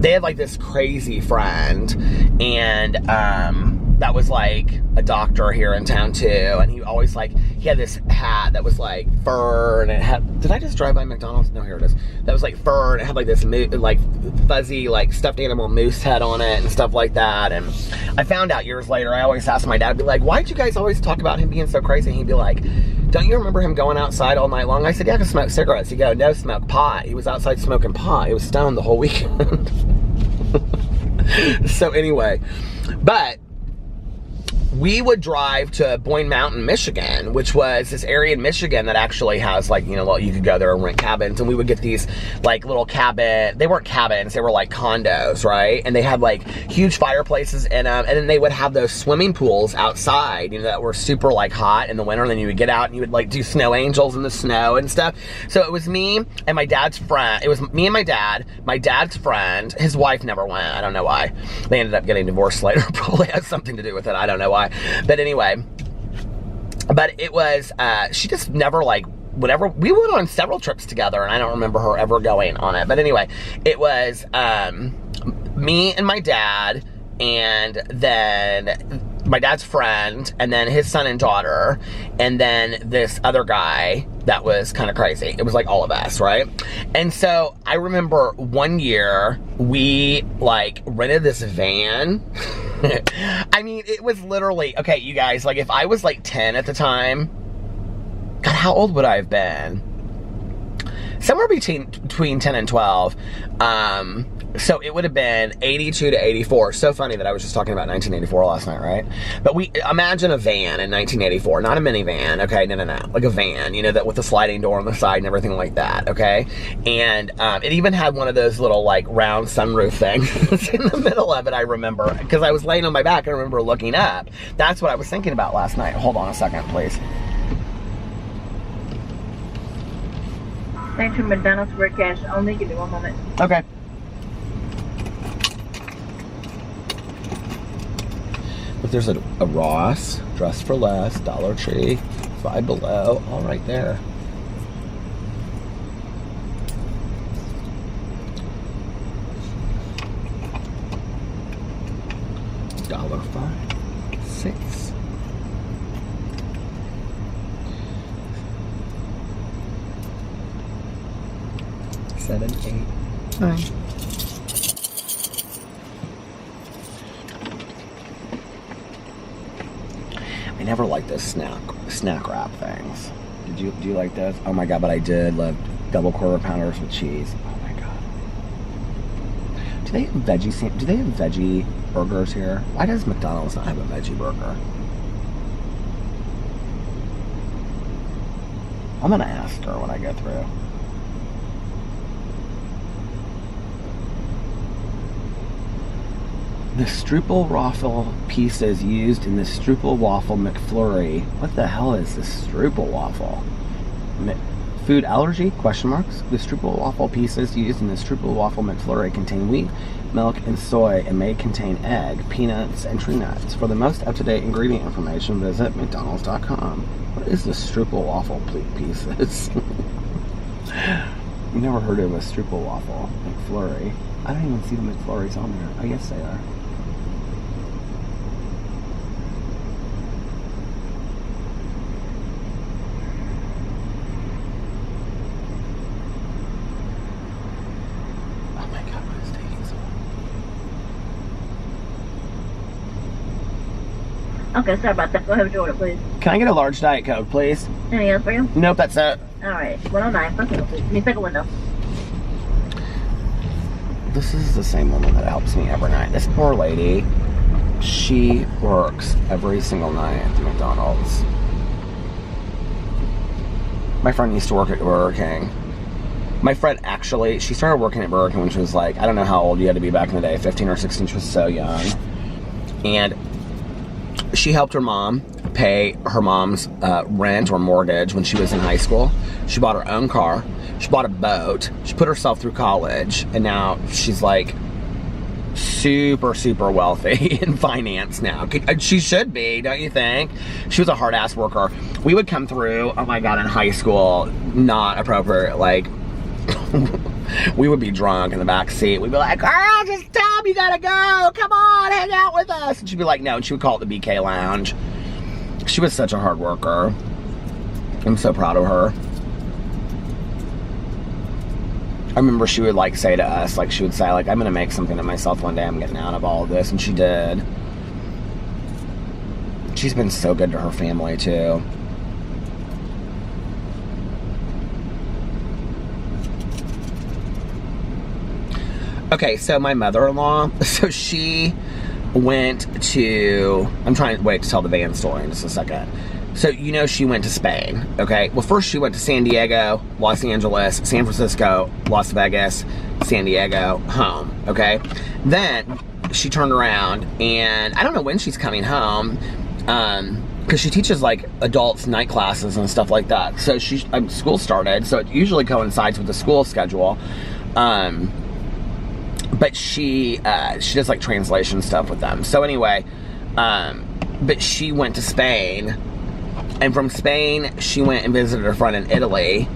they had like this crazy friend, and that was like a doctor here in town too, and he always like, he had this hat that was like fur, and it had, did I just drive by McDonald's? No, here it is. That was like fur, and it had like this like fuzzy like stuffed animal moose head on it and stuff like that. And I found out years later, I always asked my dad, I'd be like, why'd you guys always talk about him being so crazy? And he'd be like, don't you remember him going outside all night long? I said, yeah, I can smoke cigarettes. He'd go, no, smoke pot. He was outside smoking pot. He was stoned the whole weekend. So anyway, but we would drive to Boyne Mountain, Michigan, which was this area in Michigan that actually has like, you know, well, you could go there and rent cabins, and we would get these like little they weren't cabins, they were like condos, right? And they had like huge fireplaces in them, and then they would have those swimming pools outside, you know, that were super like hot in the winter, and then you would get out and you would like do snow angels in the snow and stuff. So it was me and my dad's friend. It was me and my dad's friend. His wife never went. I don't know why. They ended up getting divorced later. Probably has something to do with it. I don't know why. But anyway, but it was, she just never like, whenever, we went on several trips together, and I don't remember her ever going on it. But anyway, it was me and my dad, and then my dad's friend, and then his son and daughter, and then this other guy that was kind of crazy. It was like all of us, right? And so I remember one year we like rented this van. I mean, it was literally, okay, you guys, like if I was like 10 at the time, God, how old would I have been? Somewhere between 10 and 12. So it would have been 82 to 84. So funny that I was just talking about 1984 last night, right? But we imagine a van in 1984, not a minivan, okay? No, like a van, you know, that with the sliding door on the side and everything like that, okay? And it even had one of those little like round sunroof things in the middle of it. I remember because I was laying on my back. I remember looking up. That's what I was thinking about last night. Hold on a second, please. Thanks for McDonald's for cash only. Give me 1 moment. Okay. But there's a Ross, Dress for Less, Dollar Tree, Five Below, all right there. $1.56. 7, 8, 9. I never liked those snack wrap things. Do you like those? Oh my God, but I did love double quarter pounders with cheese. Oh my God. Do they have veggie burgers here? Why does McDonald's not have a veggie burger? I'm gonna ask her when I go through. The Strupel waffle pieces used in the Strupel waffle McFlurry. What the hell is the Strupel waffle? Food allergy? Question marks. The Strupel waffle pieces used in the Strupel waffle McFlurry contain wheat, milk, and soy, and may contain egg, peanuts, and tree nuts. For the most up-to-date ingredient information, visit McDonald's.com. What is the Strupel waffle pieces? You never heard of a Strupel waffle McFlurry? I don't even see the McFlurries on there. I guess they are. Oh my God, what is taking so long? Okay, sorry about that. Go ahead with your order, please. Can I get a large Diet Coke, please? Anything else for you? Nope, that's it. Alright, 109. First window, please. I mean, second window. This is the same woman that helps me every night. This poor lady, she works every single night at the McDonald's. My friend used to work at Burger King. My friend actually, she started working at Burger King when she was like, I don't know how old you had to be back in the day, 15 or 16, she was so young. And she helped her mom pay her mom's rent or mortgage when she was in high school. She bought her own car. She bought a boat. She put herself through college. And now she's like super, super wealthy in finance now. She should be, don't you think? She was a hard-ass worker. We would come through, oh my God, in high school, not appropriate, like, we would be drunk in the back seat. We'd be like, girl, just tell me you gotta go. Come on, hang out with us. And she'd be like, no. And she would call it the BK Lounge. She was such a hard worker. I'm so proud of her. I remember she would like say to us, like she would say, like, I'm gonna make something of myself one day. I'm getting out of all of this. And she did. She's been so good to her family too. Okay, so my mother-in-law, so she went to, I'm trying to wait to tell the van story in just a second. So, you know, she went to Spain, okay? Well, first she went to San Diego, Los Angeles, San Francisco, Las Vegas, San Diego, home, okay? Then she turned around, and I don't know when she's coming home, because she teaches, like, adults night classes and stuff like that. So school started, so it usually coincides with the school schedule. But she does like translation stuff with them. So anyway, but she went to Spain, and from Spain she went and visited her friend in Italy,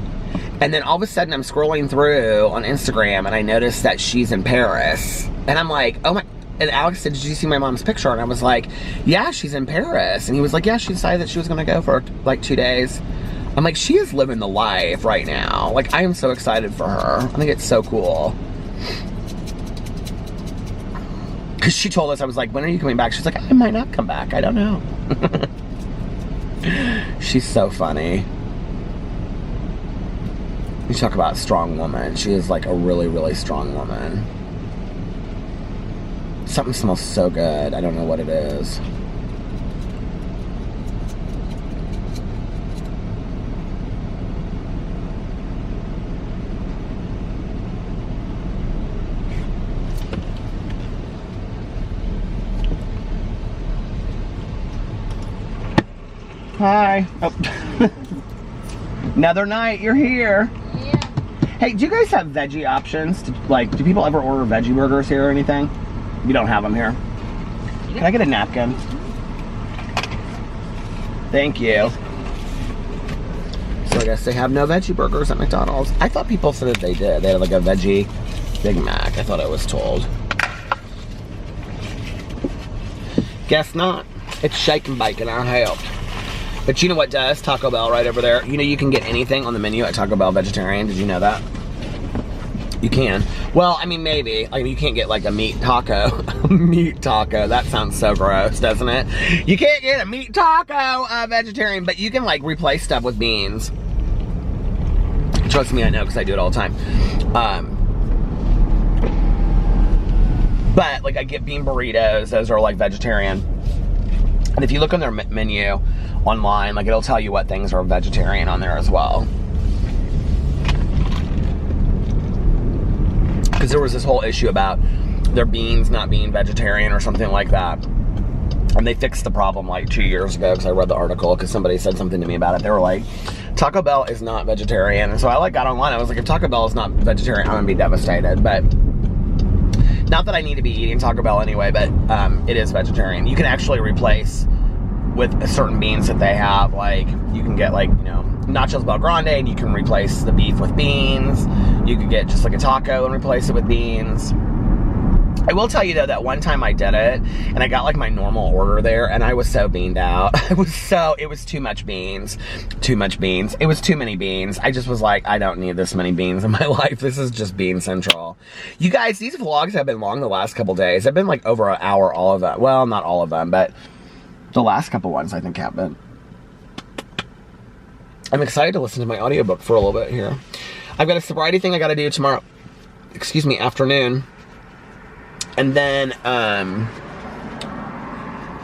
and then all of a sudden I'm scrolling through on Instagram and I noticed that she's in Paris, and I'm like, oh my. And Alex said, did you see my mom's picture? And I was like, yeah, she's in Paris. And he was like, yeah, she decided that she was gonna go for like 2 days. I'm like, she is living the life right now. Like, I am so excited for her. I think it's so cool. Because she told us, I was like, when are you coming back? She's like, I might not come back. I don't know. She's so funny. You talk about a strong woman. She is like a really, really strong woman. Something smells so good. I don't know what it is. Hi. Oh. Another night, you're here. Yeah. Hey, do you guys have veggie options? Do people ever order veggie burgers here or anything? You don't have them here. Can I get a napkin? Thank you. So I guess they have no veggie burgers at McDonald's. I thought people said that they did. They had like a veggie Big Mac. I thought I was told. Guess not. It's shake and bake and I helped. But you know what does? Taco Bell right over there. You know you can get anything on the menu at Taco Bell vegetarian. Did you know that? You can. Well, I mean, maybe. I mean, you can't get like a meat taco. Meat taco. That sounds so gross, doesn't it? You can't get a meat taco vegetarian, but you can like replace stuff with beans. Trust me, I know because I do it all the time. But like I get bean burritos. Those are like vegetarian. And if you look on their menu online, like it'll tell you what things are vegetarian on there as well. Because there was this whole issue about their beans not being vegetarian or something like that. And they fixed the problem like 2 years ago because I read the article because somebody said something to me about it. They were like, Taco Bell is not vegetarian. And so I like got online. I was like, if Taco Bell is not vegetarian, I'm going to be devastated. But not that I need to be eating Taco Bell anyway, but it is vegetarian. You can actually replace with certain beans that they have. Like you can get like, you know, nachos Bel Grande and you can replace the beef with beans. You could get just like a taco and replace it with beans. I will tell you though that one time I did it and I got like my normal order there and I was so beaned out. It was too much beans. Too much beans. It was too many beans. I just was like, I don't need this many beans in my life. This is just bean central. You guys, these vlogs have been long the last couple days. I've been like over an hour, all of them. Well, not all of them, but The last couple ones I think have been. I'm excited to listen to my audiobook for a little bit here. I've got a sobriety thing I got to do tomorrow. Excuse me, afternoon. And then,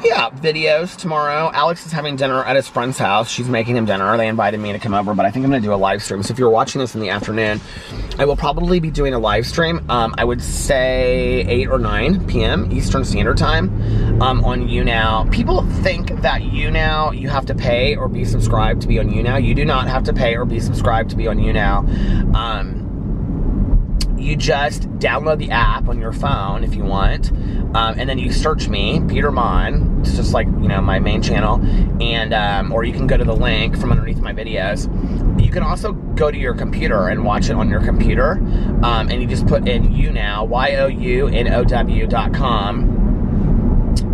yeah, videos tomorrow. Alex is having dinner at his friend's house. She's making him dinner. They invited me to come over, but I think I'm going to do a live stream. So if you're watching this in the afternoon, I will probably be doing a live stream. I would say 8 or 9 p.m. Eastern Standard Time on YouNow. People think that YouNow, you have to pay or be subscribed to be on YouNow. You do not have to pay or be subscribed to be on YouNow. You just download the app on your phone if you want, and then you search me, Peter Monn. It's just like, you know, my main channel, and or you can go to the link from underneath my videos. You can also go to your computer and watch it on your computer, and you just put in YouNow, younow.com,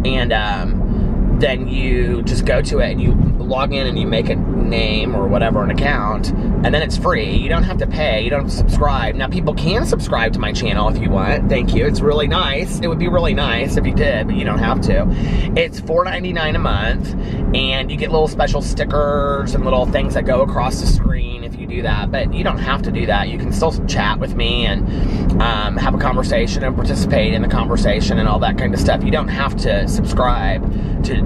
and then you just go to it and you log in and you make a name or whatever, an account, and then it's free. You don't have to pay. You don't have to subscribe. Now, people can subscribe to my channel if you want. Thank you. It's really nice. It would be really nice if you did, but you don't have to. It's $4.99 a month, and you get little special stickers and little things that go across the screen if you do that, but you don't have to do that. You can still chat with me and have a conversation and participate in the conversation and all that kind of stuff. You don't have to subscribe to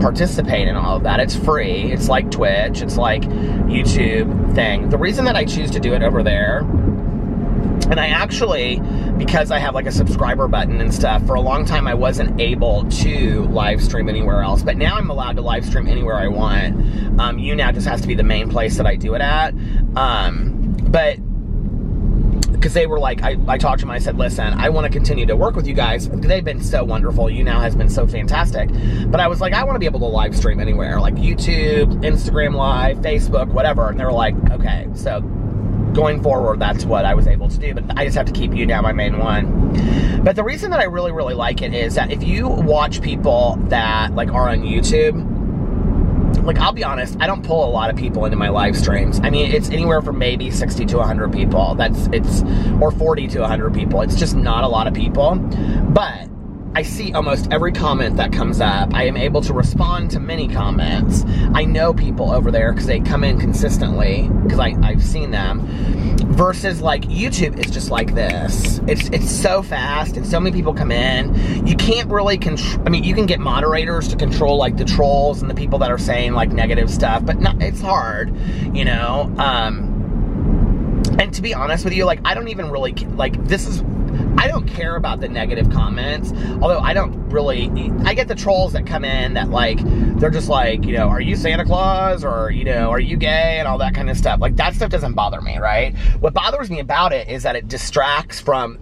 participate in all of that. It's free. It's like Twitch. It's like YouTube thing. The reason that I choose to do it over there, and I actually, because I have like a subscriber button and stuff, for a long time I wasn't able to live stream anywhere else, but now I'm allowed to live stream anywhere I want. YouNow just has to be the main place that I do it at. But because they were like, I talked to them, I said, listen, I want to continue to work with you guys. They've been so wonderful. YouNow has been so fantastic. But I was like, I want to be able to live stream anywhere, like YouTube, Instagram Live, Facebook, whatever. And they were like, okay, so going forward, that's what I was able to do. But I just have to keep YouNow my main one. But the reason that I really, really like it is that if you watch people that like are on YouTube, like, I'll be honest, I don't pull a lot of people into my live streams. I mean, it's anywhere from maybe 60 to 100 people. Or 40 to 100 people. It's just not a lot of people. But I see almost every comment that comes up. I am able to respond to many comments. I know people over there because they come in consistently, because I've seen them. Versus like YouTube is just like this. It's so fast and so many people come in. You can't really control. I mean, you can get moderators to control like the trolls and the people that are saying like negative stuff, but it's hard, you know. And to be honest with you, like, I don't even really like I don't care about the negative comments, although I get the trolls that come in that like, they're just like, you know, are you Santa Claus, or, you know, are you gay, and all that kind of stuff. Like, that stuff doesn't bother me, right? What bothers me about it is that it distracts from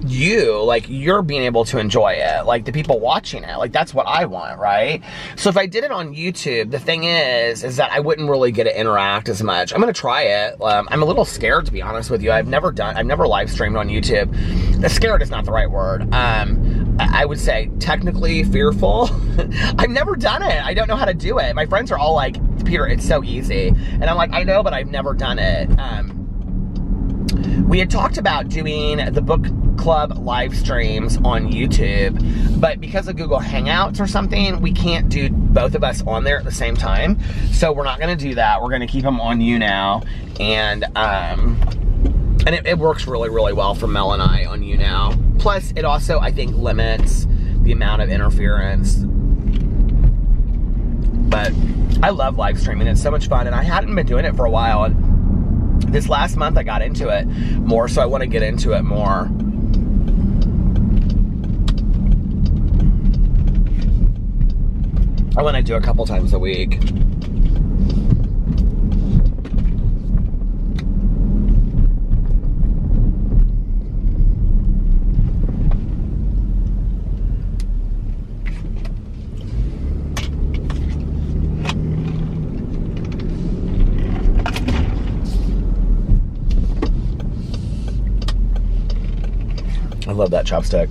you, like, you're being able to enjoy it, like the people watching it. Like, that's what I want, right? So if I did it on YouTube, the thing is that I wouldn't really get to interact as much. I'm gonna try it. I'm a little scared, to be honest with you. I've never live streamed on YouTube. Scared is not the right word. I would say technically fearful. I've never done it. I don't know how to do it. My friends are all like, Peter, it's so easy. And I'm like, I know, but I've never done it. We had talked about doing the book club live streams on YouTube, but because of Google Hangouts or something, we can't do both of us on there at the same time. So we're not going to do that. We're going to keep them on YouNow, and it works really, really well for Mel and I on YouNow. Plus, it also, I think, limits the amount of interference. But I love live streaming. It's so much fun, and I hadn't been doing it for a while. And this last month, I got into it more, so I want to get into it more. I want to do a couple times a week. I love that chopstick.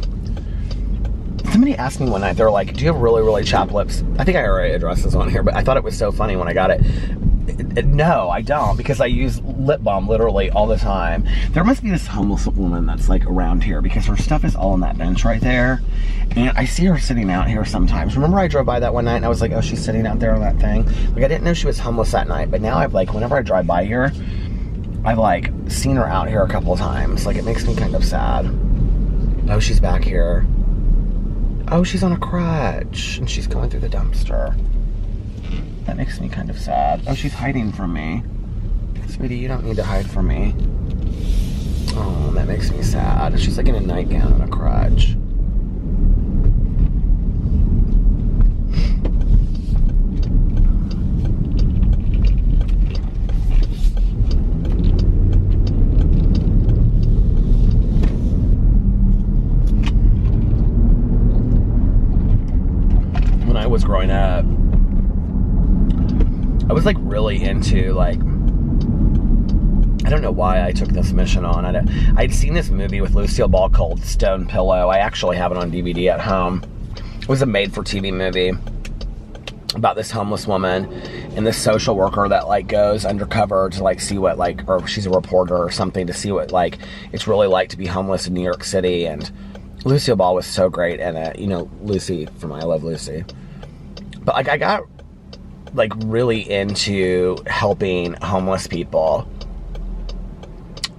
Somebody asked me one night, they're like, do you have really, really chapped lips? I think I already addressed this on here, but I thought it was so funny when I got it. No, I don't, because I use lip balm literally all the time. There must be this homeless woman that's like around here, because her stuff is all on that bench right there. And I see her sitting out here sometimes. Remember I drove by that one night and I was like, oh, she's sitting out there on that thing? Like, I didn't know she was homeless that night, but now I've like, whenever I drive by here, I've like seen her out here a couple of times. Like, it makes me kind of sad. Oh, she's back here. Oh, she's on a crutch and she's going through the dumpster. That makes me kind of sad. Oh, she's hiding from me. Sweetie, you don't need to hide from me. Oh, that makes me sad. She's like in a nightgown and a crutch. When I was growing up, I was like really into like, I don't know why I took this mission on. I'd seen this movie with Lucille Ball called Stone Pillow. I actually have it on DVD at home. It was a made-for-TV movie about this homeless woman and this social worker that like goes undercover to like see what like, or she's a reporter or something, to see what like it's really like to be homeless in New York City. And Lucille Ball was so great in it. You know, Lucy from I Love Lucy. But like, I got like really into helping homeless people.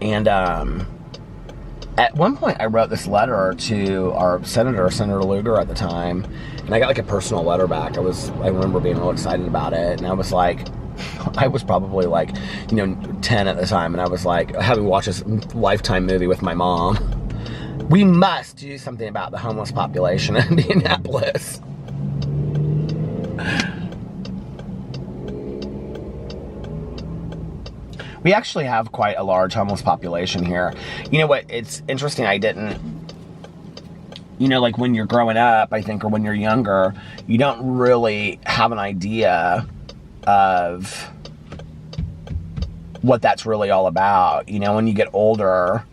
And at one point I wrote this letter to our Senator Lugar at the time, and I got like a personal letter back. I remember being real excited about it, and I was like, I was probably like, 10 at the time, and I was like, having watched this Lifetime movie with my mom. We must do something about the homeless population in Indianapolis. We actually have quite a large homeless population here. You know what? It's interesting. I didn't, like when you're growing up, I think, or when you're younger, you don't really have an idea of what that's really all about. When you get older,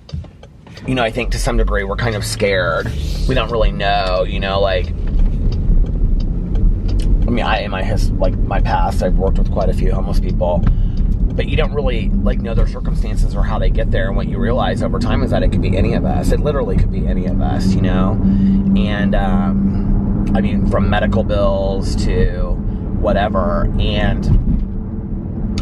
I think to some degree we're kind of scared. We don't really know, like, I mean, in my past, I've worked with quite a few homeless people. But you don't really like know their circumstances or how they get there. And what you realize over time is that it could be any of us. It literally could be any of us, And I mean, from medical bills to whatever. And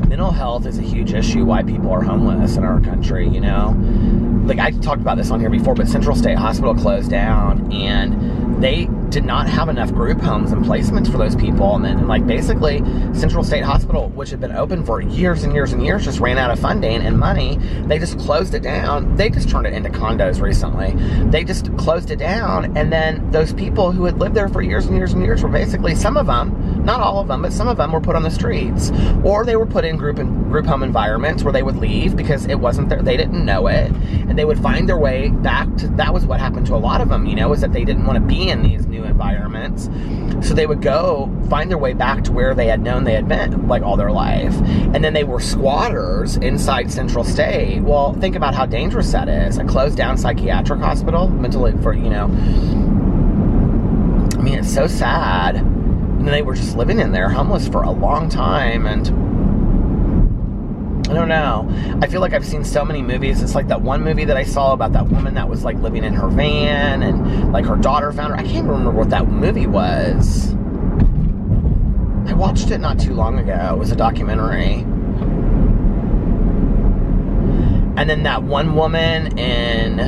mental health is a huge issue why people are homeless in our country, Like, I talked about this on here before, but Central State Hospital closed down, and they did not have enough group homes and placements for those people. And then, like, basically, Central State Hospital, which had been open for years and years and years, just ran out of funding and money. They just closed it down. They just turned it into condos recently. They just closed it down, and then those people who had lived there for years and years and years were basically, some of them, not all of them, but some of them were put on the streets. Or they were put in group home environments where they would leave because it wasn't there. They didn't know it. And they would find their way back to, that was what happened to a lot of them, is that they didn't want to be in these new environments. So they would go find their way back to where they had known they had been like all their life. And then they were squatters inside Central State. Well, think about how dangerous that is. A closed down psychiatric hospital, mentally for, I mean, it's so sad. And they were just living in there homeless for a long time. And I don't know. I feel like I've seen so many movies. It's like that one movie that I saw about that woman that was like living in her van and like her daughter found her. I can't remember what that movie was. I watched it not too long ago. It was a documentary. And then that one woman in,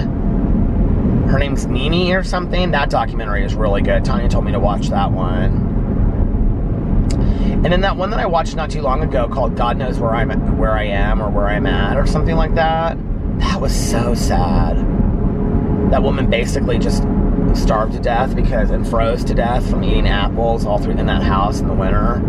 her name's Mimi or something. That documentary is really good. Tanya told me to watch that one. And then that one that I watched not too long ago called God Knows Where I Am or Where I'm At or something like that. That was so sad. That woman basically just starved to death and froze to death from eating apples all through in that house in the winter.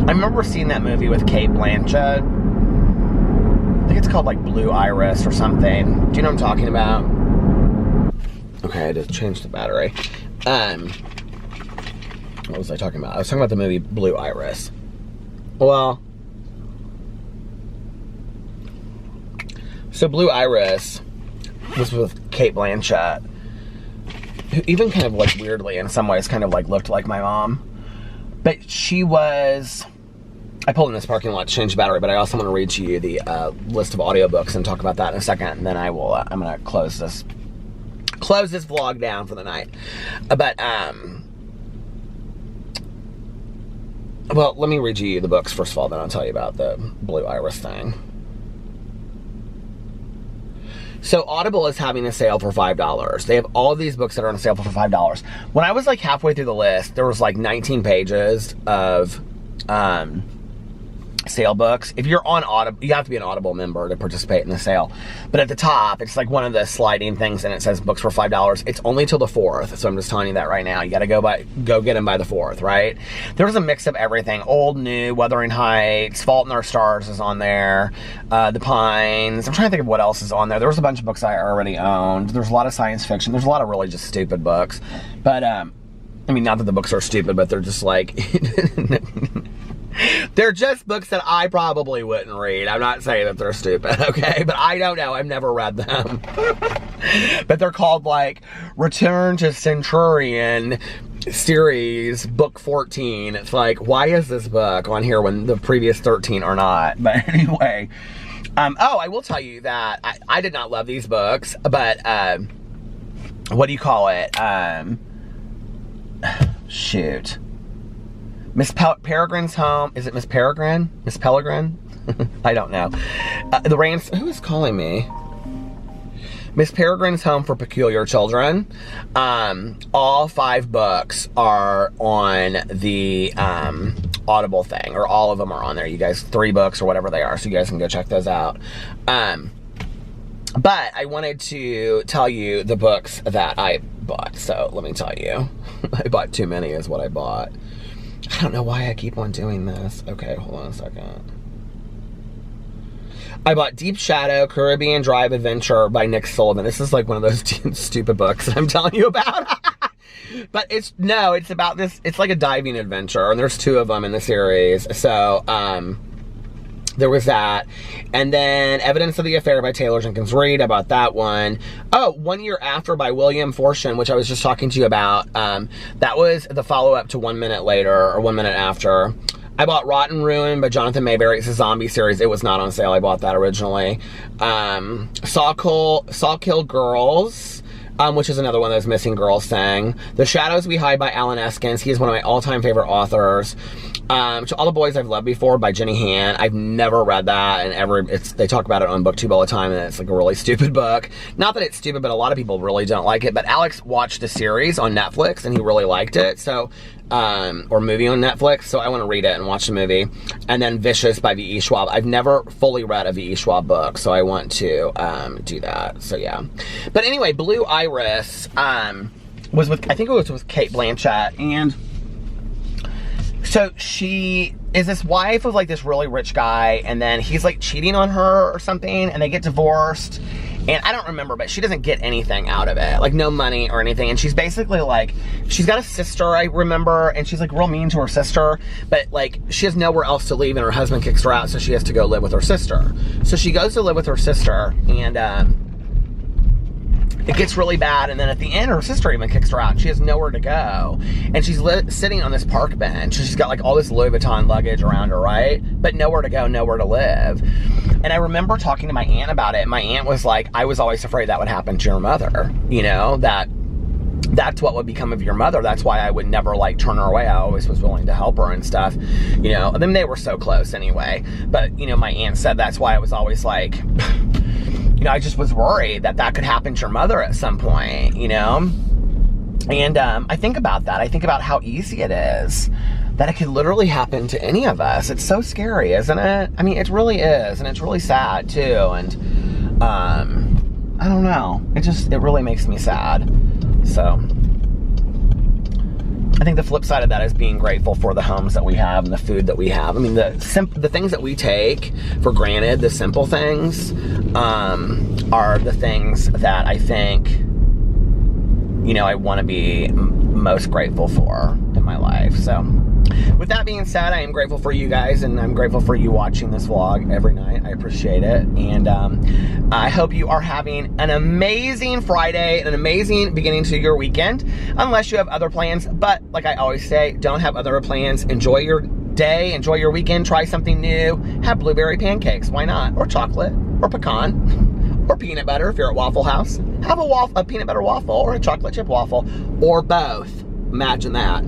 I remember seeing that movie with Cate Blanchett. I think it's called like Blue Iris or something. Do you know what I'm talking about? Okay, I just changed the battery. What was I talking about? I was talking about the movie Blue Iris. Well, So Blue Iris was with Cate Blanchett, who even kind of like weirdly in some ways kind of like looked like my mom. But she was, I pulled in this parking lot to change the battery, but I also want to read to you the list of audiobooks and talk about that in a second, and then I will, I'm going to close this vlog down for the night. But, well, let me read you the books first of all, then I'll tell you about the Blue Iris thing. So Audible is having a sale for $5. They have all of these books that are on sale for $5. When I was like halfway through the list, there was like 19 pages of sale books. If you're on Audible, you have to be an Audible member to participate in the sale. But at the top, it's like one of the sliding things, and it says books for $5. It's only till the 4th, so I'm just telling you that right now. You got to go get them by the 4th, right? There was a mix of everything: old, new, Wuthering Heights, Fault in Our Stars is on there, The Pines. I'm trying to think of what else is on there. There was a bunch of books I already owned. There's a lot of science fiction. There's a lot of really just stupid books. But I mean, not that the books are stupid, but they're just like they're just books that I probably wouldn't read. I'm not saying that they're stupid, okay? But I don't know. I've never read them. But they're called, like, Return to Centurion series, book 14. It's like, why is this book on here when the previous 13 are not? But anyway. Oh, I will tell you that I did not love these books, but, what do you call it? Shoot. Miss Peregrine's Home. Is it Miss Peregrine? Miss Peregrine? I don't know. Who is calling me? Miss Peregrine's Home for Peculiar Children. All 5 books are on the Audible thing, or all of them are on there. You guys, 3 books or whatever they are, so you guys can go check those out. But I wanted to tell you the books that I bought. So let me tell you. I bought too many is what I bought. I don't know why I keep on doing this. Okay, hold on a second. I bought Deep Shadow, Caribbean Drive Adventure by Nick Sullivan. This is like one of those stupid books that I'm telling you about. But it's about this, it's like a diving adventure, and there's 2 of them in the series. So, there was that. And then Evidence of the Affair by Taylor Jenkins Reid. I bought that one. Oh, 1 Year After by William Forstchen, which I was just talking to you about. That was the follow-up to 1 Minute Later, or 1 Minute After. I bought Rotten Ruin by Jonathan Mayberry. It's a zombie series. It was not on sale. I bought that originally. Saw Kill Girls, which is another one of those missing girls thing. The Shadows We Hide by Alan Eskens. He is one of my all-time favorite authors. To All the Boys I've Loved Before by Jenny Han. I've never read that, and they talk about it on BookTube all the time, and it's like a really stupid book. Not that it's stupid, but a lot of people really don't like it. But Alex watched the series on Netflix, and he really liked it. So, or movie on Netflix. So I want to read it and watch the movie. And then Vicious by V.E. Schwab. I've never fully read a V.E. Schwab book, so I want to do that. So yeah. But anyway, Blue Iris was with, I think it was with Cate Blanchett, and so she is this wife of like this really rich guy, and then he's like cheating on her or something, and they get divorced, and I don't remember, but she doesn't get anything out of it, like no money or anything, and she's basically like, she's got a sister, I remember, and she's like real mean to her sister, but like she has nowhere else to live, and her husband kicks her out, so she has to go live with her sister. So she goes to live with her sister, and it gets really bad, and then at the end her sister even kicks her out, and she has nowhere to go, and she's sitting on this park bench, and she's got like all this Louis Vuitton luggage around her, right, but nowhere to go, nowhere to live. And I remember talking to my aunt about it. My aunt was like, I was always afraid that would happen to your mother, you know, that's what would become of your mother. That's why I would never like turn her away. I always was willing to help her and stuff, you know. And then they were so close anyway, but you know, my aunt said that's why I was always like you know, I just was worried that that could happen to your mother at some point, you know? And I think about that. I think about how easy it is, that it could literally happen to any of us. It's so scary, isn't it? I mean, it really is, and it's really sad too. And I don't know. It really makes me sad. So I think the flip side of that is being grateful for the homes that we have and the food that we have. I mean, the things that we take for granted, the simple things, are the things that I think, you know, I want to be most grateful for in my life. So with that being said, I am grateful for you guys, and I'm grateful for you watching this vlog every night. I appreciate it. And I hope you are having an amazing Friday, an amazing beginning to your weekend, unless you have other plans. But like I always say, don't have other plans. Enjoy your day, enjoy your weekend, try something new. Have blueberry pancakes, why not? Or chocolate, or pecan, or peanut butter if you're at Waffle House. Have a peanut butter waffle, or a chocolate chip waffle, or both. Imagine that.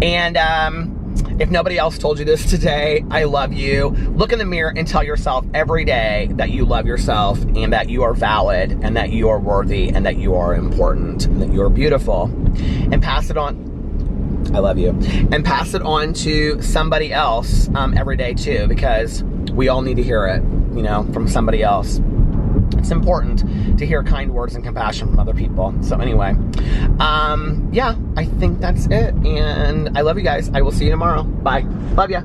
And if nobody else told you this today, I love you. Look in the mirror and tell yourself every day that you love yourself, and that you are valid, and that you are worthy, and that you are important, and that you are beautiful. And pass it on. I love you. And pass it on to somebody else every day too, because we all need to hear it, you know, from somebody else. It's important to hear kind words and compassion from other people. So anyway, yeah, I think that's it. And I love you guys. I will see you tomorrow. Bye. Love ya.